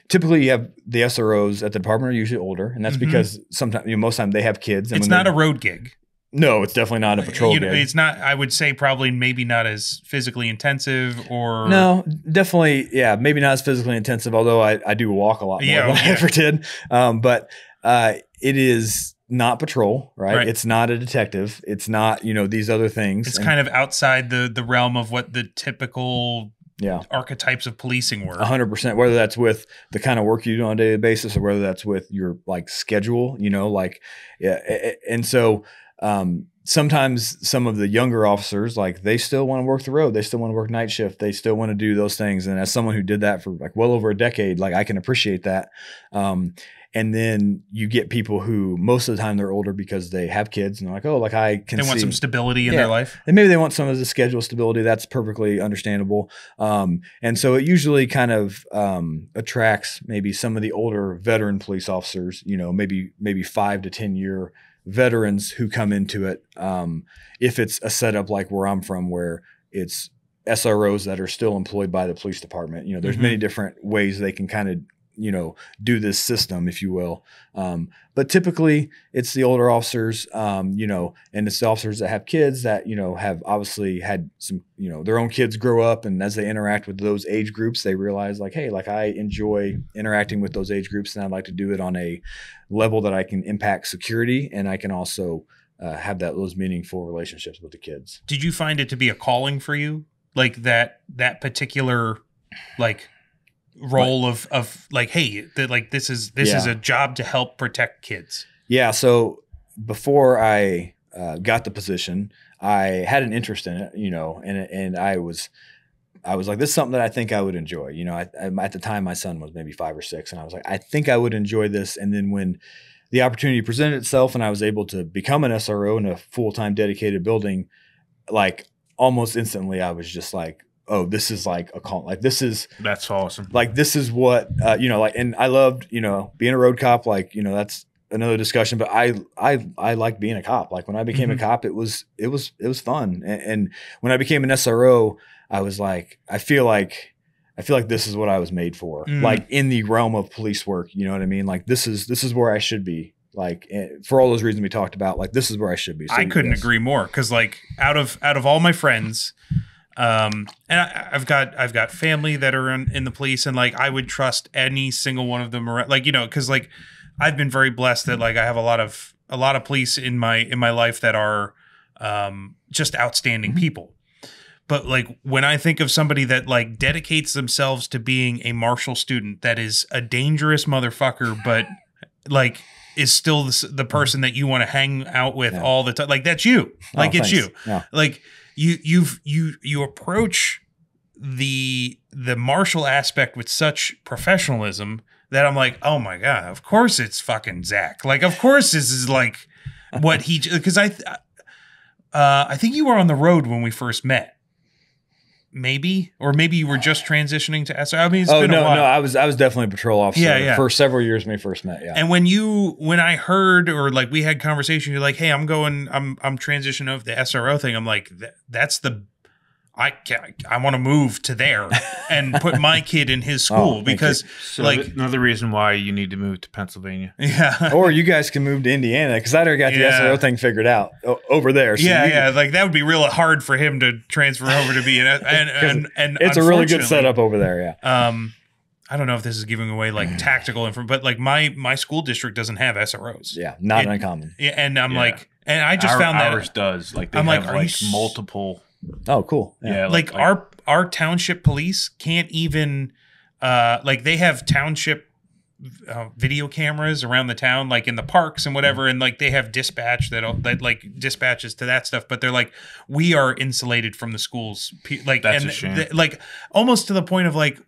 typically you have the SROs at the department are usually older, and that's because sometimes, most time they have kids. And it's not a road gig. No, it's definitely not a patrol gig. It's not, I would say probably maybe not as physically intensive or. No, definitely. Yeah. Maybe not as physically intensive, although I do walk a lot more than I ever did. But it is not patrol, right? It's not a detective. It's not, these other things. It's kind of outside the realm of what the typical archetypes of policing were. 100%, whether that's with the kind of work you do on a daily basis or whether that's with your like schedule, and so sometimes some of the younger officers, like they still want to work the road. They still want to work night shift. They still want to do those things. And as someone who did that for like well over a decade, like I can appreciate that. And then you get people who most of the time they're older because they have kids and they're like, oh, like I can want some stability in their life. And maybe they want some of the schedule stability. That's perfectly understandable. And so it usually kind of attracts maybe some of the older veteran police officers, maybe 5 to 10 year veterans who come into it. If it's a setup like where I'm from, where it's SROs that are still employed by the police department, there's many different ways they can kind of, do this system, if you will. But typically it's the older officers, and it's the officers that have kids that, have obviously had some, their own kids grow up. And as they interact with those age groups, they realize like, hey, like I enjoy interacting with those age groups and I'd like to do it on a level that I can impact security. And I can also have those meaningful relationships with the kids. Did you find it to be a calling for you? Like that particular, like, role of like, hey, this is a job to help protect kids. Yeah. So before I got the position, I had an interest in it, and I was like, this is something that I think I would enjoy. At the time my son was maybe 5 or 6, and I was like, I think I would enjoy this. And then when the opportunity presented itself and I was able to become an SRO in a full-time dedicated building, like almost instantly I was just like, oh, this is like a call. Like that's awesome. Like this is what, and I loved, being a road cop, like, that's another discussion, but I like being a cop. Like when I became a cop, it was fun. And when I became an SRO, I was like, I feel like this is what I was made for, like in the realm of police work. You know what I mean? Like this is where I should be. Like for all those reasons we talked about, like this is where I should be. So I couldn't agree more. Cause like out of all my friends, and I've got family that are in the police, and like I would trust any single one of them around, like, because like I've been very blessed that like I have a lot of police in my life that are just outstanding people. But like when I think of somebody that like dedicates themselves to being a martial student, that is a dangerous motherfucker, but like is still the person that you want to hang out with all the time. Like that's you. Like it's thanks. you. Yeah. Like you approach the martial aspect with such professionalism that I'm like, oh my God, of course it's fucking Zach. Like, of course this is like what he, because I think you were on the road when we first met. Maybe, or maybe you were just transitioning to SR. I mean, it's been a while. No, I was definitely a patrol officer Yeah. for several years when we first met. Yeah. And when I heard, or like we had conversation, you're like, hey, I'm transitioning over the SRO thing. I'm like, that's I want to move to there and put my kid in his school because so like another reason why you need to move to Pennsylvania. Yeah. Or you guys can move to Indiana because I already got the SRO thing figured out over there. So like that would be real hard for him to transfer over to be and it's a really good setup over there. Yeah. I don't know if this is giving away like tactical information, but like my school district doesn't have SROs. Yeah, not uncommon. Yeah, and I'm like, and I just found that ours does. Like they I'm have like, multiple. Oh, cool. Yeah, like our township police can't even like they have township video cameras around the town, like in the parks and whatever, and like they have dispatch that like dispatches to that stuff, but they're like, we are insulated from the schools, like that's a shame. Like almost to the point of like,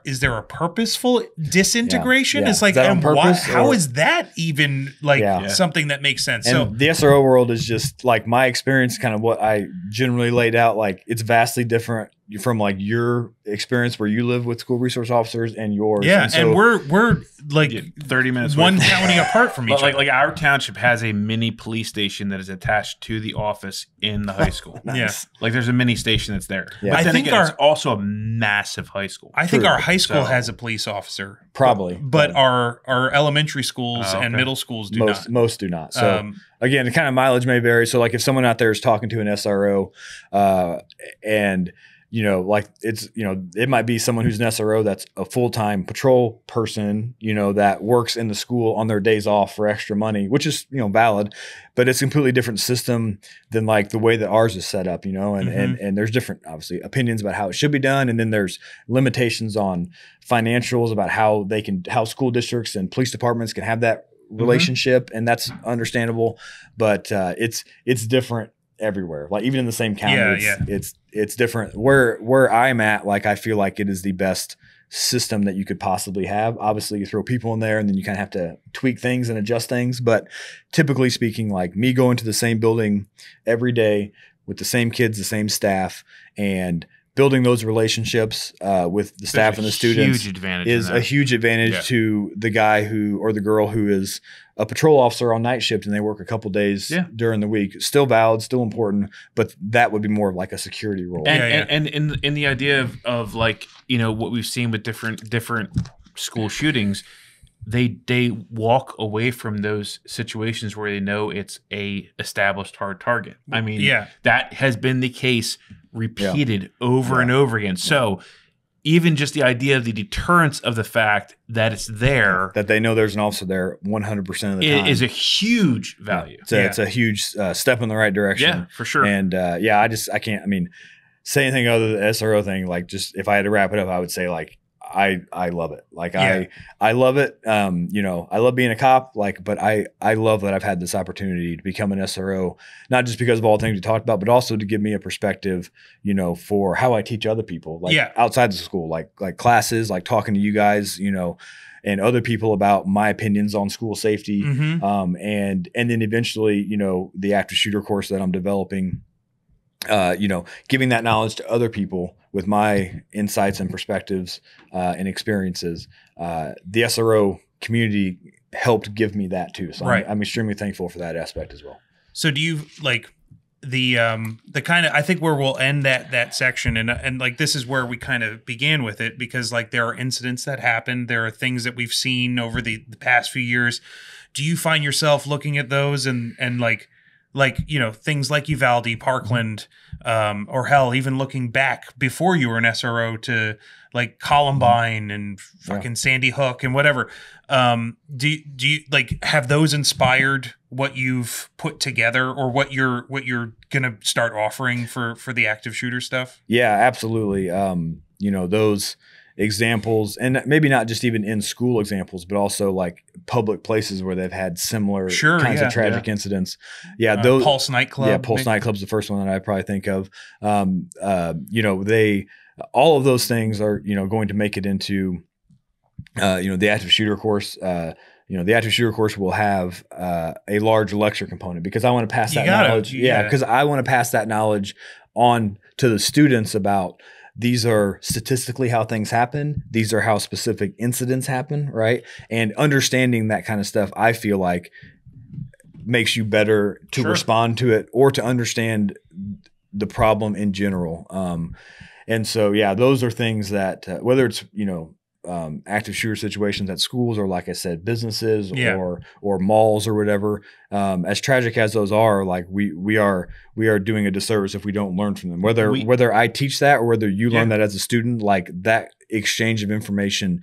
is there a purposeful disintegration? It's like, and why, how is that even like something that makes sense? And so the SRO world is just like my experience, kind of what I generally laid out. Like it's vastly different from like your experience where you live with school resource officers and yours. Yeah, and we're like 30 minutes one county apart from each other. Like our township has a mini police station that is attached to the office in the high school. Nice. Yeah, like there's a mini station that's there. Yeah. But then again, it's also a massive high school. I think our high school has a police officer, probably, but our elementary schools and middle schools do not. Most do not. So again, the kind of mileage may vary. So like if someone out there is talking to an SRO, and like it's, it might be someone who's an SRO that's a full-time patrol person, that works in the school on their days off for extra money, which is, valid, but it's a completely different system than like the way that ours is set up, and there's different, obviously, opinions about how it should be done. And then there's limitations on financials about how school districts and police departments can have that relationship. And that's understandable, but it's different everywhere. Like even in the same county, it's different. Where I'm at, like I feel like it is the best system that you could possibly have. Obviously, you throw people in there, and then you kind of have to tweak things and adjust things. But typically speaking, like me going to the same building every day with the same kids, the same staff, and building those relationships with the staff and the students is a huge advantage to the guy or the girl who is a patrol officer on night shift and they work a couple days during the week. Still valid, still important, but that would be more of like a security role. And in the idea of like, what we've seen with different school shootings, they walk away from those situations where they know it's a established hard target. I mean, that has been the case repeated over and over again. So even just the idea of the deterrence of the fact that it's there, that they know there's an officer there 100% of the time, is a huge value. It's a huge step in the right direction. Yeah, for sure. And I can't say anything other than the SRO thing. Like, just if I had to wrap it up, I would say like I love it. Like I love it. I love being a cop, but I love that I've had this opportunity to become an SRO, not just because of all the things we talked about, but also to give me a perspective, for how I teach other people, outside the school, like classes, like talking to you guys, and other people about my opinions on school safety. And then eventually, the active shooter course that I'm developing, giving that knowledge to other people with my insights and perspectives and experiences. The SRO community helped give me that too. So I'm extremely thankful for that aspect as well. So do you like the kind of, I think where we'll end that section and like this is where we kind of began with it, because like there are incidents that happen. There are things that we've seen over the past few years. Do you find yourself looking at those and like things like Uvalde, Parkland, or hell, even looking back before you were an SRO to like Columbine and fucking Sandy Hook and whatever. Do you like have those inspired what you've put together or what you're gonna start offering for the active shooter stuff? Yeah, absolutely. Those examples, and maybe not just even in school examples, but also like public places where they've had similar kinds of tragic incidents. Yeah, those Pulse nightclub. Yeah, Pulse nightclub's the first one that I probably think of. They all of those things are going to make it into the active shooter course. The active shooter course will have a large lecture component because I want to pass that knowledge. Yeah, because I want to pass that knowledge on to the students about these are statistically how things happen. These are how specific incidents happen, right? And understanding that kind of stuff, I feel like makes you better to respond to it or to understand the problem in general. And so, yeah, those are things that whether it's, active shooter situations at schools or, like I said, businesses or malls or whatever, as tragic as those are, like we are doing a disservice if we don't learn from them. Whether I teach that or whether you learn that as a student, like that exchange of information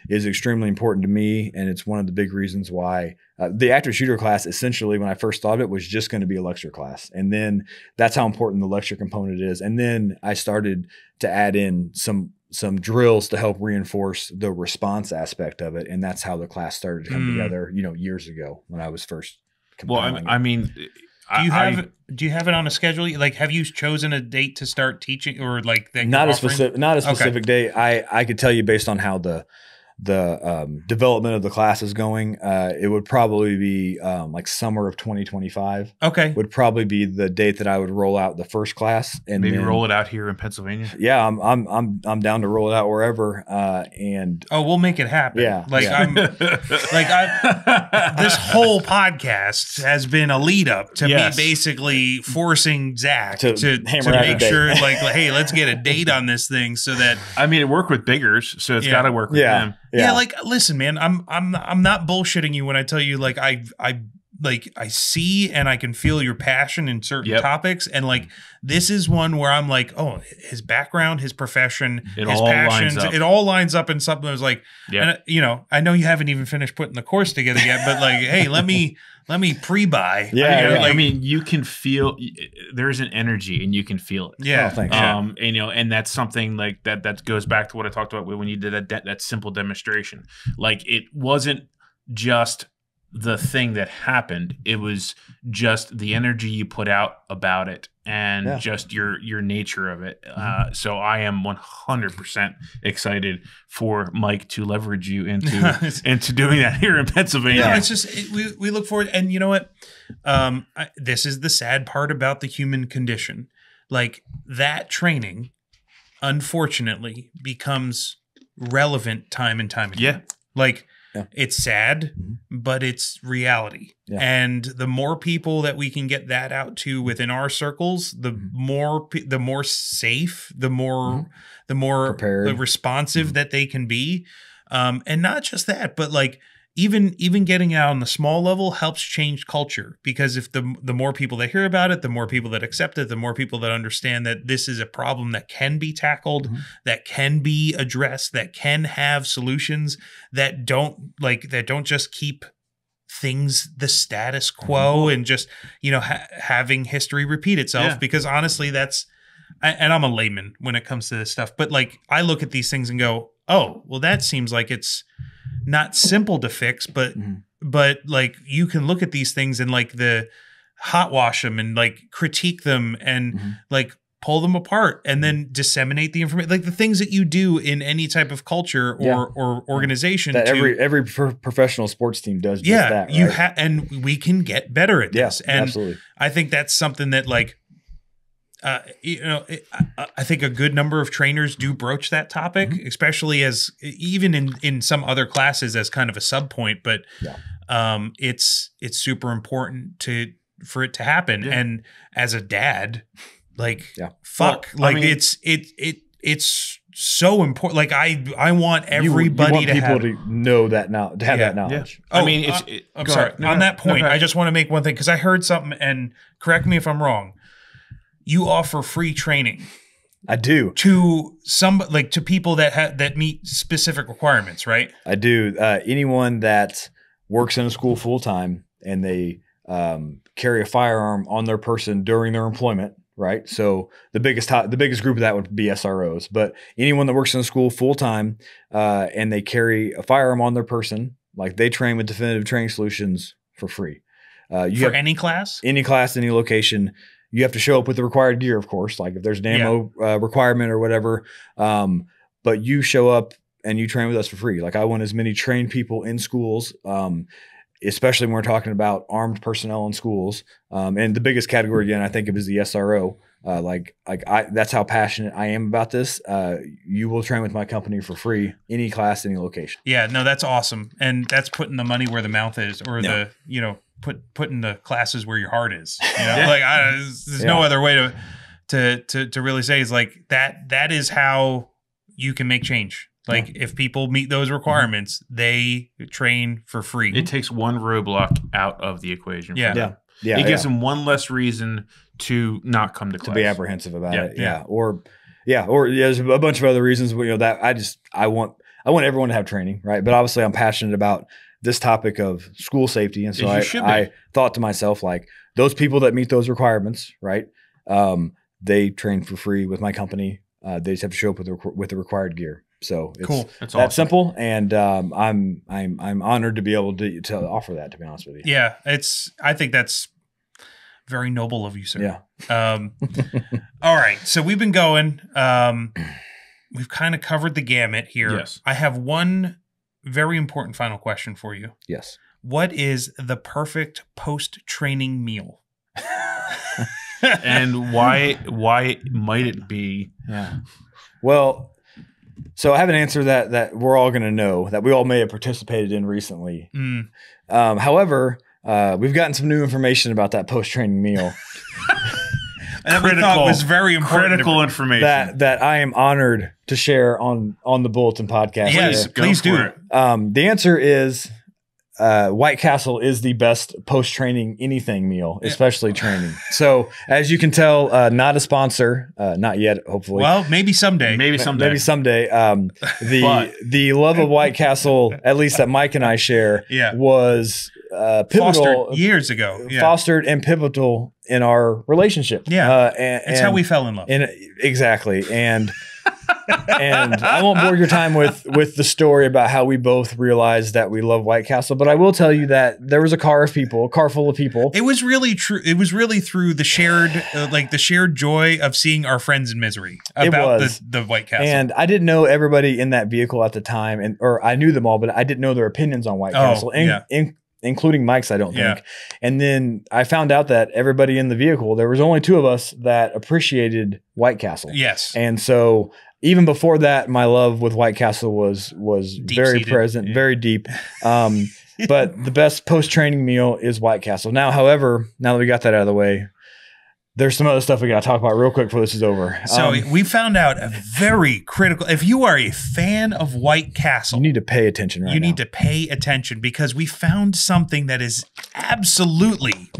is extremely important to me, and it's one of the big reasons why the active shooter class, essentially, when I first thought it, was just going to be a lecture class, and then that's how important the lecture component is. And then I started to add in some drills to help reinforce the response aspect of it, and that's how the class started to come together. Years ago when I was first compiling it. Do you have it on a schedule? Like, have you chosen a date to start teaching, or like that? Not a specific date. I could tell you based on how the development of the class is going. It would probably be like summer of 2025. Okay, would probably be the date that I would roll out the first class, and maybe roll it out here in Pennsylvania. Yeah, I'm down to roll it out wherever. And we'll make it happen. Yeah, this whole podcast has been a lead up to me basically forcing Zach to make sure, like, hey, let's get a date on this thing so that it worked with Biggers, so it's got to work with them. Yeah, like, listen, man, I'm not bullshitting you when I tell you, like, I see and I can feel your passion in certain topics, and like this is one where I'm like, oh, his background, his profession, his passions, it all lines up in something that was like, and, I know you haven't even finished putting the course together yet, but like, hey, let me pre-buy. You can feel there's an energy and you can feel it. Yeah. Oh, thanks. And that's something like that goes back to what I talked about when you did that simple demonstration. Like, it wasn't just the thing that happened, it was just the energy you put out about it and just your nature of it. So I am 100% excited for Mike to leverage you into doing that here in Pennsylvania. Yeah, it's just we look forward, and you know what? This is the sad part about the human condition. Like, that training, unfortunately, becomes relevant time and time again. Like, it's sad, but it's reality. Yeah. And the more people that we can get that out to within our circles, the more safe, the more prepared, the responsive that they can be. And not just that, but like even getting out on the small level helps change culture, because if the more people that hear about it, the more people that accept it, the more people that understand that this is a problem that can be tackled, that can be addressed, that can have solutions, that don't just keep things the status quo and just, having history repeat itself. Because honestly, and I'm a layman when it comes to this stuff, but like, I look at these things and go, oh, well, that seems like it's not simple to fix, but like, you can look at these things and like the hot wash them and like critique them and like pull them apart and then disseminate the information, like the things that you do in any type of culture or organization. That every professional sports team does just that. Right? You and we can get better at this. And absolutely. I think that's something that like, I think a good number of trainers do broach that topic, especially as even in some other classes as kind of a sub point, but it's super important for it to happen. Yeah. And as a dad, like, it's so important. Like, I want everybody to know that now, to have that knowledge. Yeah. I'm sorry. On that point, I just want to make one thing, because I heard something, and correct me if I'm wrong. You offer free training. I do. To to people that meet specific requirements, right? I do. Anyone that works in a school full time and they carry a firearm on their person during their employment, right? So the biggest group of that would be SROs, but anyone that works in a school full time and they carry a firearm on their person, like they train with Definitive Training Solutions for free. For any class, any location. You have to show up with the required gear, of course, like if there's an ammo requirement or whatever. But you show up and you train with us for free. Like I want as many trained people in schools, especially when we're talking about armed personnel in schools. And the biggest category, again, I think of is the SRO. That's how passionate I am about this. You will train with my company for free, any class, any location. Yeah, no, that's awesome. And that's putting the money where the mouth is, or putting the classes where your heart is. You know, there's no other way to really say is like that is how you can make change. Like if people meet those requirements, they train for free. It takes one roadblock out of the equation. Yeah. It gives them one less reason to not come to class. To be apprehensive about it. Yeah. Or there's a bunch of other reasons, that I want everyone to have training, right? But obviously I'm passionate about this topic of school safety. And so I thought to myself, like, those people that meet those requirements, right? They train for free with my company. They just have to show up with the required gear. So it's cool. That's awesome. Simple. And I'm honored to be able to offer that, to be honest with you. Yeah. I think that's very noble of you, sir. Yeah. All right. So we've been going, we've kind of covered the gamut here. Yes. I have one very important final question for you. Yes. What is the perfect post-training meal? And why might it be? Yeah. Well, so I have an answer that we're all going to know, that we all may have participated in recently. However, we've gotten some new information about that post-training meal. And we thought was very important. Critical information that I am honored to share on the Bulletin podcast. Yes, please do. The answer is White Castle is the best post-training anything meal, especially training. So as you can tell, not a sponsor, not yet, hopefully. Well, maybe someday. Maybe someday. The love of White Castle, at least that Mike and I share, was pivotal fostered years ago. Fostered and pivotal in our relationship. Yeah, it's how we fell in love. Exactly, and I won't bore your time with the story about how we both realized that we love White Castle, but I will tell you that there was a car full of people. It was really true. It was really through the shared the shared joy of seeing our friends in misery about the White Castle. And I didn't know everybody in that vehicle at the time, or I knew them all, but I didn't know their opinions on White Castle. Including Mike's, I don't think. Yeah. And then I found out that everybody in the vehicle, there was only two of us that appreciated White Castle. Yes. And so even before that, my love with White Castle was very present, very deep. But the best post-training meal is White Castle. Now, however, now that we got that out of the way, there's some other stuff we got to talk about real quick before this is over. So we found out a very critical, if you are a fan of White Castle, you need to pay attention right now. You need to pay attention because we found something that is absolutely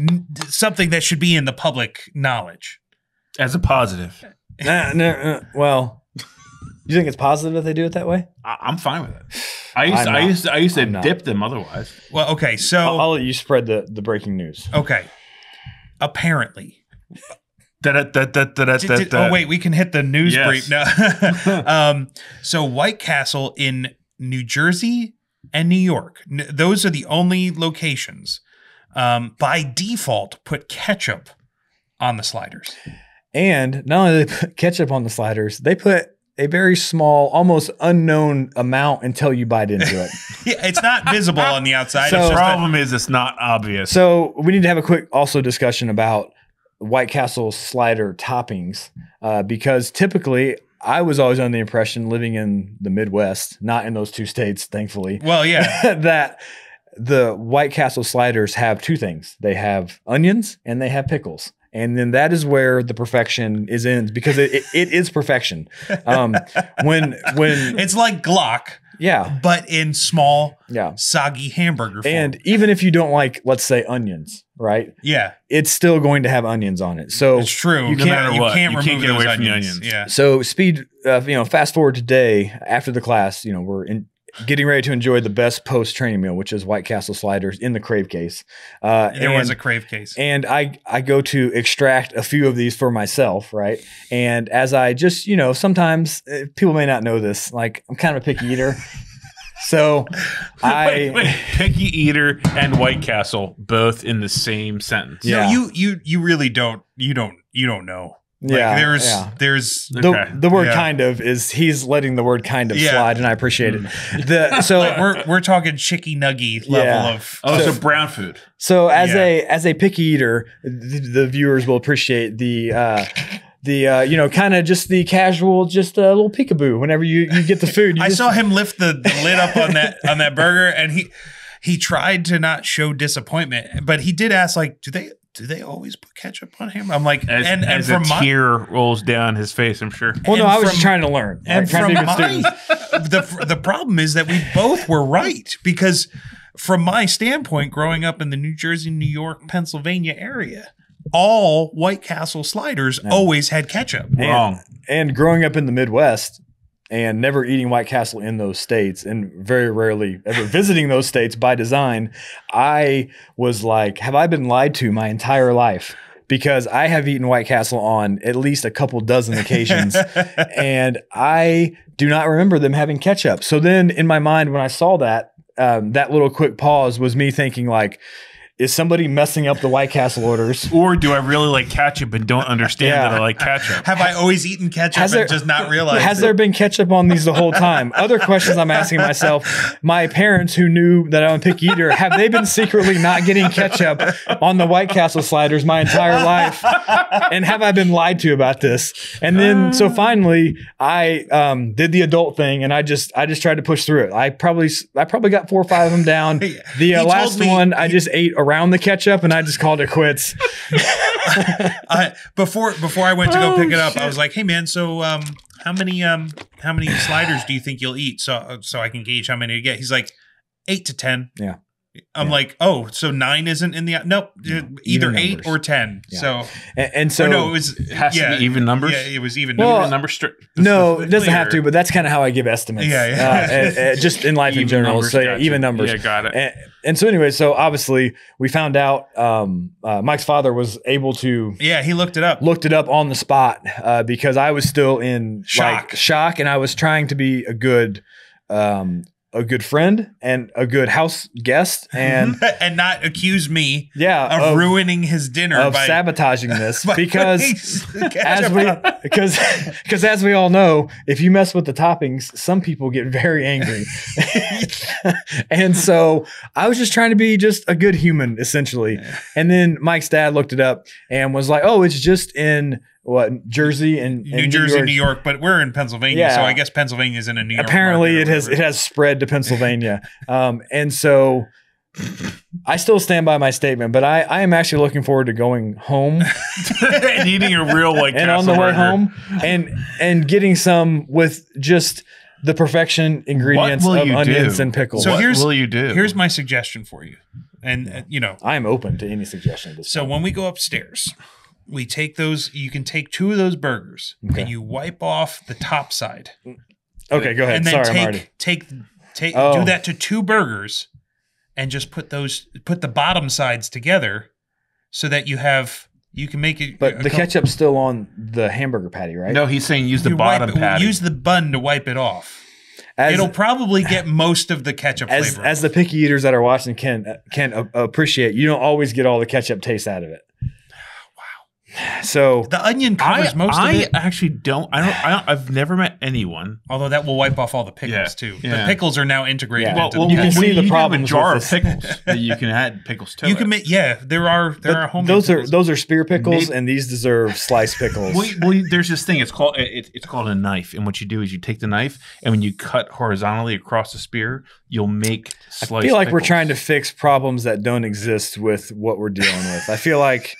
something that should be in the public knowledge. As a positive. Well, you think it's positive that they do it that way? I'm fine with it. I used to dip them otherwise. Well, okay, so I'll let you spread the breaking news. Okay. Apparently. Oh wait, we can hit the news brief now. So White Castle in New Jersey and New York, those are the only locations by default put ketchup on the sliders. And not only do they put ketchup on the sliders, they put a very small, almost unknown amount until you bite into it. Yeah, it's not visible on the outside. So the problem is it's not obvious. So we need to have a quick also discussion about White Castle slider toppings, because typically I was always under the impression, living in the Midwest, not in those two states, thankfully. Well, yeah. that the White Castle sliders have two things. They have onions and they have pickles. And then that is where the perfection is in, because it is perfection. When it's like Glock. Yeah. But in small, soggy hamburger form. And even if you don't like, let's say, onions, right? Yeah. It's still going to have onions on it. So it's true. You can't get away from the onions. Yeah. So fast forward today, after the class, we're getting ready to enjoy the best post-training meal, which is White Castle sliders in the crave case. There was a crave case. And I go to extract a few of these for myself, right? And as I just, sometimes people may not know this, like I'm kind of a picky eater. So wait, picky eater and White Castle both in the same sentence. Yeah. No, you really don't. You don't know. Like there's the word kind of is he's letting the word kind of slide, and I appreciate it. So like we're talking chicky nuggy level of so brown food. So as a picky eater, the viewers will appreciate the kind of just the casual, just a little peekaboo whenever you get the food. I saw him lift the lid up on that burger, and he tried to not show disappointment, but he did ask, like, do they always put ketchup on ham? I'm like, as a tear rolls down his face, I'm sure. Well, no, I was just trying to learn. And from the problem is that we both were right, because from my standpoint, growing up in the New Jersey, New York, Pennsylvania area, all White Castle sliders always had ketchup. Wrong. And growing up in the Midwest and never eating White Castle in those states and very rarely ever visiting those states by design, I was like, have I been lied to my entire life? Because I have eaten White Castle on at least a couple dozen occasions and I do not remember them having ketchup. So then in my mind, when I saw that, that little quick pause was me thinking like, is somebody messing up the White Castle orders? Or do I really like ketchup and don't understand that I like ketchup? Have I always eaten ketchup and just not realized Has there been ketchup on these the whole time? Other questions I'm asking myself, my parents who knew that I'm a picky eater, have they been secretly not getting ketchup on the White Castle sliders my entire life? And have I been lied to about this? And then, so finally, I did the adult thing and I just tried to push through it. I probably got 4 or 5 of them down. The last one, I just ate around the ketchup and I just called it quits. Before I went to go pick it up, I was like, "Hey man, so how many sliders do you think you'll eat so I can gauge how many to get?" He's like, 8 to 10. Yeah. I'm like, oh, so 9 isn't in the nope, either 8 or 10. Yeah. So and so no, it has to be even numbers. Yeah, it was even numbers. No, it doesn't have to, but that's kind of how I give estimates. Yeah. Just in life in general. Numbers, So gotcha. even numbers. Yeah, got it. And so anyway, so obviously we found out Mike's father was able to he looked it up on the spot because I was still in shock, and I was trying to be a good friend and a good house guest and not accuse me of ruining his dinner by sabotaging this because as we all know, if you mess with the toppings, some people get very angry. And so I was just trying to be just a good human essentially. And then Mike's dad looked it up and was like, "Oh, it's just in Jersey and New Jersey, New York, but we're in Pennsylvania, so I guess Pennsylvania's in a New York. Apparently, it has spread to Pennsylvania, and so I still stand by my statement. But I am actually looking forward to going home and eating a real and on the way home and getting some with just the perfection ingredients of onions and pickles. So what will you do? Here's my suggestion for you, and I'm open to any suggestion. So when we go upstairs, we take those. You can take 2 of those burgers and you wipe off the top side. Okay, go ahead. And then Sorry, do that to 2 burgers, and just put the bottom sides together, so that you can make it. But the ketchup's still on the hamburger patty, right? No, he's saying use the bottom patty. Use the bun to wipe it off. It'll probably get most of the ketchup flavor. As the picky eaters that are watching can appreciate, you don't always get all the ketchup taste out of it. So the onion covers most of it. I actually don't. I've never met anyone. Although that will wipe off all the pickles too. Yeah. The pickles are now integrated. Yeah. Into you can see the problem. A jar of pickles that you can add pickles to. You can make. Yeah, there are homemade. Those are spear pickles, and these deserve sliced pickles. Well, there's this thing. It's called a knife, and what you do is you take the knife, and when you cut horizontally across the spear, you'll make sliced. I feel like pickles. we're trying to fix problems that don't exist with what we're dealing with. I feel like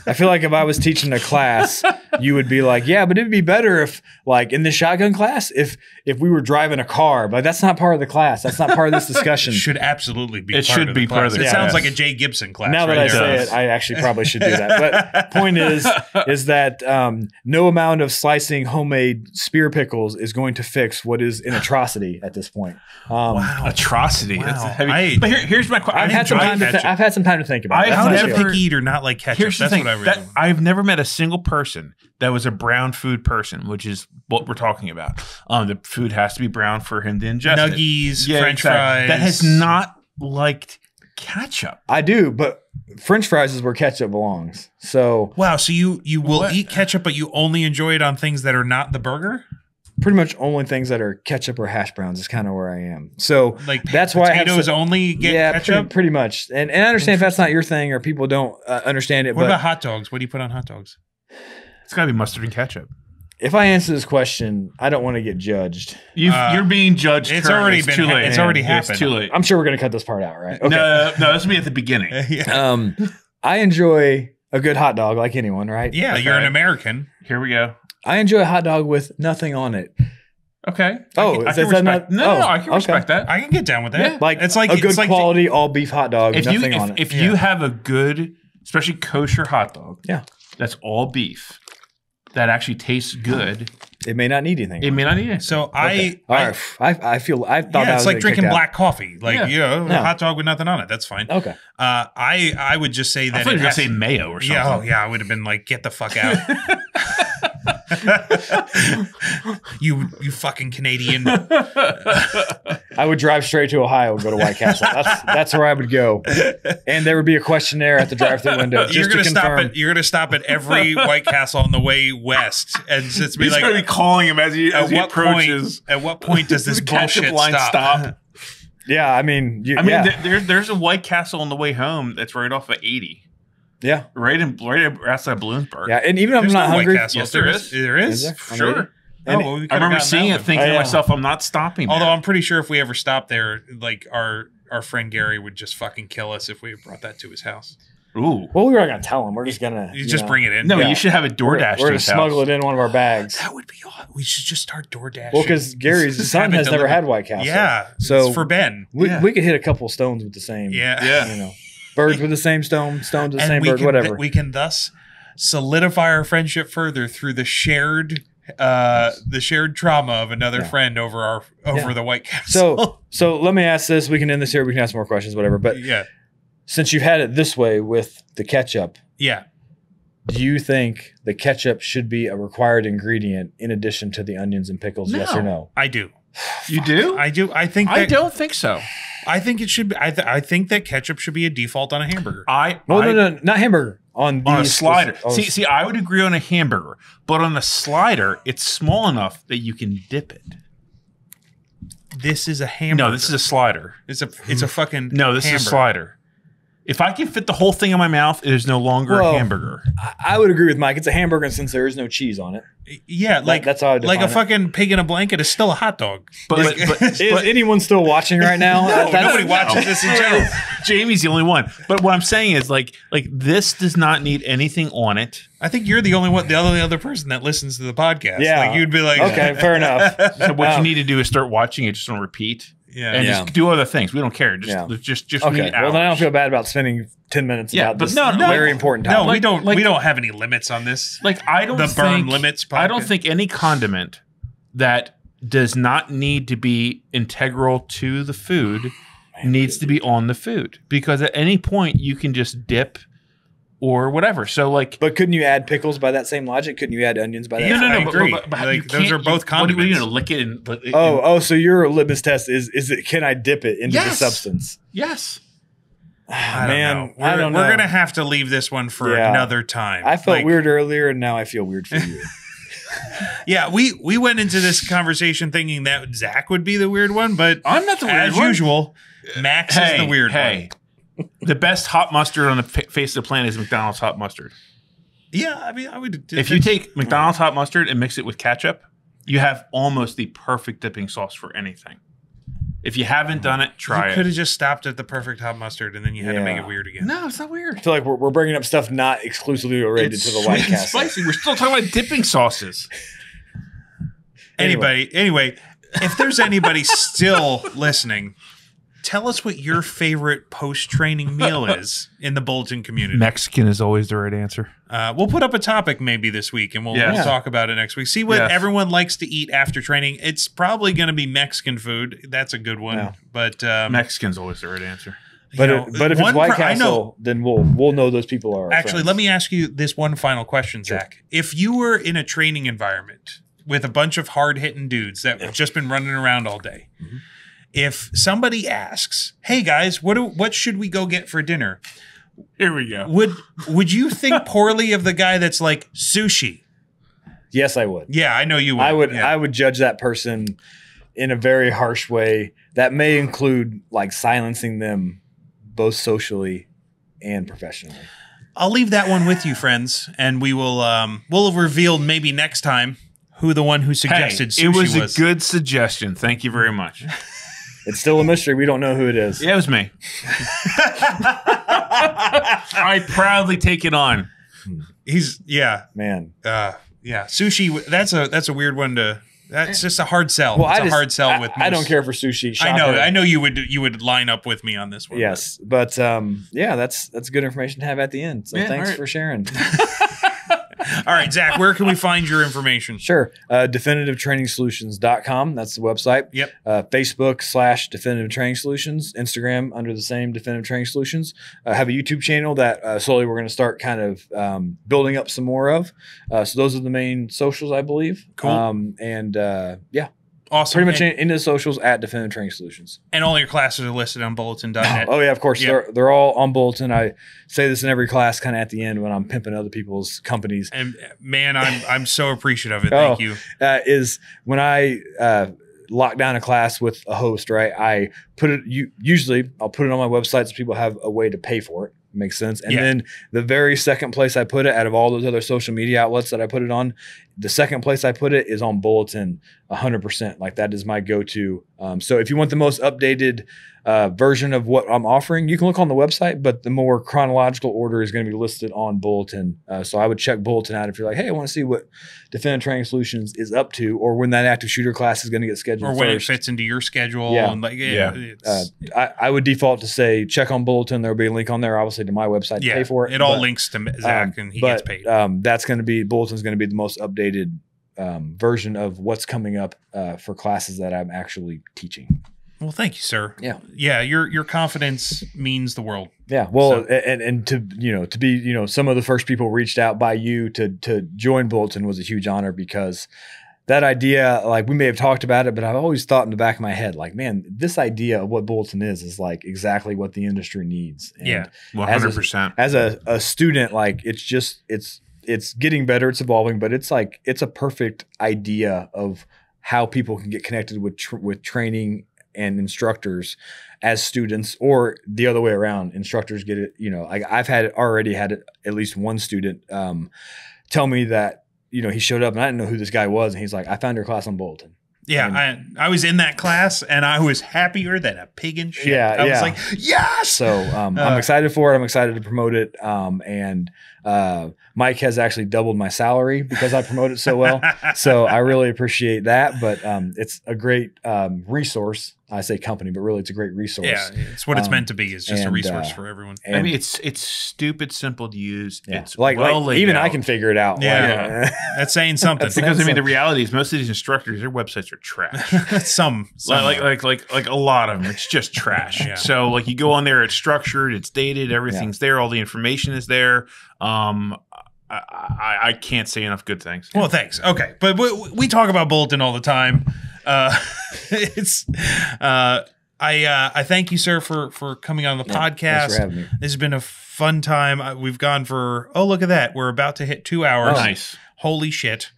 if I was was teaching a class, you would be like, yeah, but it'd be better if, like, in the shotgun class, if we were driving a car. But that's not part of the class. That's not part of this discussion. Should absolutely be. It should be part of the It class. sounds like a Jay Gibson class. Now that right I say there. it, I actually probably should do that. But point is that no amount of slicing homemade spear pickles is going to fix what is an atrocity at this point. Wow. Atrocity. Wow. That's heavy. But here's my question. I've had some time to think about it. How That's does how I a feel. picky eater not like ketchup? Here's the That's thing. what I really. I've never met a single person that was a brown food person, which is what we're talking about. The food has to be brown for him to ingest it. Nuggies, French fries. That has not liked ketchup. I do, but French fries is where ketchup belongs. So Wow, so you will What? eat ketchup, but you only enjoy it on things that are not the burger? pretty much only things that are ketchup or hash browns is kind of where I am. So Like that's why I have potatoes some- only get yeah, ketchup? pretty much. And I understand if that's not your thing or people don't understand it. What but about hot dogs? What do you put on hot dogs? It's got to be mustard and ketchup. if I answer this question, I don't want to get judged. You're being judged. It's Kurt. already It's been too ha- late. it's already It's happened. too late. I'm sure we're going to cut this part out, right? Okay. No, this will be at the beginning. Yeah. I enjoy a good hot dog like anyone, right? Yeah, you're an American. Here we go. I enjoy a hot dog with nothing on it. Okay. Oh, I is can that respect. not- No, oh, I can okay. respect that. I can get down with that. Yeah. Like it's like a good it's like quality all beef hot dog with If you nothing on it. if Yeah. you have a good, especially kosher hot dog, Yeah. that's all beef, that actually tastes good. It may not need anything. It may not eat it. so Okay. All right. I feel I thought that yeah, was it's like gonna drinking kick out. black coffee. Like Yeah. you know, Yeah. a hot dog with nothing on it. That's fine. Okay. I would just say that I thought you were has- gonna say mayo or something. Yeah, oh yeah, I would have been like, get the fuck out. you fucking Canadian. I would drive straight to Ohio and go to White Castle. That's where I would go. And there would be a questionnaire at the drive-through window just You're gonna to stop confirm. at you're gonna stop at every White Castle on the way west, and just be He's like, gonna be calling him as he at what approaches. point? At what point does this The ketchup bullshit line stop? Yeah, I mean, I mean, yeah. there's a White Castle on the way home that's right off of 80, Yeah. right outside Bloomsburg. Yeah. And even if I'm There's not no White hungry, Castle. Yes, there is. There is. Is there? On Sure. 80? Oh, well, we could've I remember gotten seeing that it, one. thinking Oh, to yeah. myself, I'm not stopping. Although there. I'm pretty sure if we ever stopped there, like our friend Gary would just fucking kill us if we brought that to his house. Ooh. well, we weren't going to tell him. We're just going to You just bring it in. No, Yeah. you should have a We're DoorDash. going to smuggle it in one of our bags. That would be awesome. We should just start DoorDash. Well, because Gary's Just son have it has never delivered. had White Castle. Yeah. So it's for Ben. we Yeah. could hit a couple stones with the same. Yeah. Yeah. You know, birds with the same stone, stones with the And same we bird, can, whatever. we can thus solidify our friendship further through the shared trauma of another Yeah. friend over Yeah. the White Castle. So let me ask this. We can end this here. We can ask more questions, whatever. But yeah. since you've had it this way with the ketchup, Yeah. do you think the ketchup should be a required ingredient in addition to the onions and pickles? Yes or no? I do. You do? I do. I think that, I don't think so. I think it should be. I think that ketchup should be a default on a hamburger. No, not hamburger. On On a these- slider. oh, See, I would agree on a hamburger, but on a slider, it's small enough that you can dip it. This is a hamburger. No, this is a slider. It's a fucking No, this hamburger. is a slider. If I can fit the whole thing in my mouth, it is no longer Well, a hamburger. I would agree with Mike. It's a hamburger since there is no cheese on it. Yeah, like that's how I like a define it. fucking pig in a blanket is still a hot dog. But Is anyone still watching right now? Nobody watches this in general. Jamie's the only one. But what I'm saying is like this does not need anything on it. I think you're the only other person that listens to the podcast. Yeah. Like you'd be like, Okay, fair enough. So what you need to do is start watching it just on repeat. yeah, And Yeah. just do other things. We don't care. Just Yeah. just Okay, need well then I don't hours. feel bad about spending 10 minutes Yeah, about but this no, very important No, topic. we don't have any limits on this. Like I don't The think Berm limits I don't podcast. think any condiment that does not need to be integral to the food needs to be on the food, because at any point you can just dip or whatever. So like But couldn't you add pickles by that same logic? Couldn't you add onions by that Yeah, same I but- agree. but Like, you those can't- are both What are you condiments. gonna lick it and Oh, so your litmus test is it can I dip it into the Yes. substance? yes. I don't Man, know. I don't know. We're gonna have to leave this one for Yeah. another time. I felt Like, weird earlier and now I feel weird for you. Yeah, we went into this conversation thinking that Zach would be the weird one, but I'm not the weird as one. usual, Max is the weird one. The best hot mustard on the face of the planet is McDonald's hot mustard. Yeah, I mean, I would. If you take McDonald's hot mustard and mix it with ketchup, you have almost the perfect dipping sauce for anything. If you haven't done it, try You could it. have just stopped at the perfect hot mustard, and then you had to make it weird again. No, it's not weird. I feel like we're bringing up stuff not exclusively related to the White sweet and Castle. spicy. We're still talking about dipping sauces. Anyway, if there's anybody still listening, tell us what your favorite post-training meal is in the Bulletin community. Mexican is always the right answer. We'll put up a topic maybe this week, and we'll talk about it next week. See what everyone likes to eat after training. It's probably going to be Mexican food. That's a good one. Yeah. But Mexican's always the right answer. But if it's White Castle, then we'll know those people are our Actually, friends. let me ask you this one final question, Zach. If you were in a training environment with a bunch of hard-hitting dudes that have just been running around all day, if somebody asks, "Hey guys, what should we go get for dinner?" Here we go. Would you think poorly of the guy that's like sushi? Yes, I would. Yeah, I know you would. I would judge that person in a very harsh way. That may include like silencing them both socially and professionally. I'll leave that one with you, friends, and we'll reveal maybe next time who the one who suggested sushi was. It was a good suggestion. Thank you very much. It's still a mystery. We don't know who it is. Yeah, it was me. I proudly take it on. Man. Sushi. That's a weird one to. That's just a hard sell. Well, it's a hard sell with. I don't care for sushi. Shocker. I know you would line up with me on this one. Yes, but that's good information to have at the end. So thanks for sharing. All right, Zach, where can we find your information? Sure. DefinitiveTrainingSolutions.com. That's the website. Yep. Facebook / Definitive Training Solutions. Instagram under the same Definitive Training Solutions. I have a YouTube channel that slowly we're going to start kind of building up some more of. So those are the main socials, I believe. Cool. Awesome. Pretty much into the socials at Definitive Training Solutions. And all your classes are listed on bulletin.net. Oh, yeah, of course. Yep. They're all on Bulletin. I say this in every class kind of at the end when I'm pimping other people's companies. And man, I'm so appreciative of it. Thank you. Is when I lock down a class with a host, right? I put it, usually I'll put it on my website so people have a way to pay for it. Makes sense. And then the very second place I put it out of all those other social media outlets that I put it on, the second place I put it is on Bulletin 100%. Like that is my go-to. So if you want the most updated version of what I'm offering, you can look on the website, but the more chronological order is going to be listed on Bulletin. So I would check Bulletin out if you're like, hey, I want to see what Definitive Training Solutions is up to, or when that active shooter class is going to get scheduled or when first. it fits into your schedule. Yeah. And like, I would default to say check on Bulletin. There'll be a link on there, obviously, to my website to pay for it. It all links to Zach, and he gets paid. That's going to be Bulletin's going to be the most updated version of what's coming up for classes that I'm actually teaching. Well, thank you, sir. Yeah. Your confidence means the world. Yeah. Well, and to be some of the first people reached out by you to join Bulletin was a huge honor, because that idea, like, we may have talked about it, but I've always thought in the back of my head, like, man, this idea of what Bulletin is like exactly what the industry needs. And 100%. As a student, like, it's getting better, it's evolving, but it's a perfect idea of how people can get connected with training and instructors as students, or the other way around. Instructors get it. I've already had at least one student tell me that he showed up and I didn't know who this guy was, and he's like, I found your class on Bulletin. Yeah, I was in that class, and I was happier than a pig in shit. I was like, yes! So I'm excited for it. I'm excited to promote it. And Mike has actually doubled my salary because I promote it so well. So I really appreciate that. But it's a great resource. I say company, but really it's a great resource. Yeah, it's what it's meant to be. It's just a resource for everyone. I mean, it's stupid simple to use. Yeah. It's like even out. I can figure it out. Yeah, that's saying something. Because I mean, the reality is most of these instructors, their websites are trash. some like a lot of them. It's just trash. Yeah. So like you go on there, it's structured, it's dated, everything's there, all the information is there. I can't say enough good things. Well, thanks. Okay, but we talk about Bulletin all the time. I thank you, sir, for coming on the podcast. Thanks for having me. This has been a fun time. We've gone for look at that. We're about to hit 2 hours. Oh, nice. Holy shit.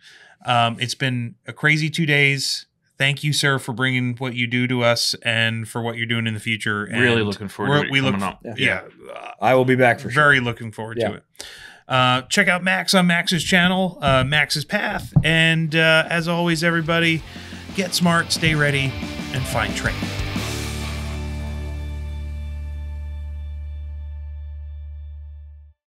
It's been a crazy 2 days. Thank you, sir, for bringing what you do to us and for what you're doing in the future. And really looking forward to it coming up. Yeah. I will be back for sure. Very looking forward to it. Check out Max on Max's channel, Max's Path. And as always, everybody, get smart, stay ready, and find training.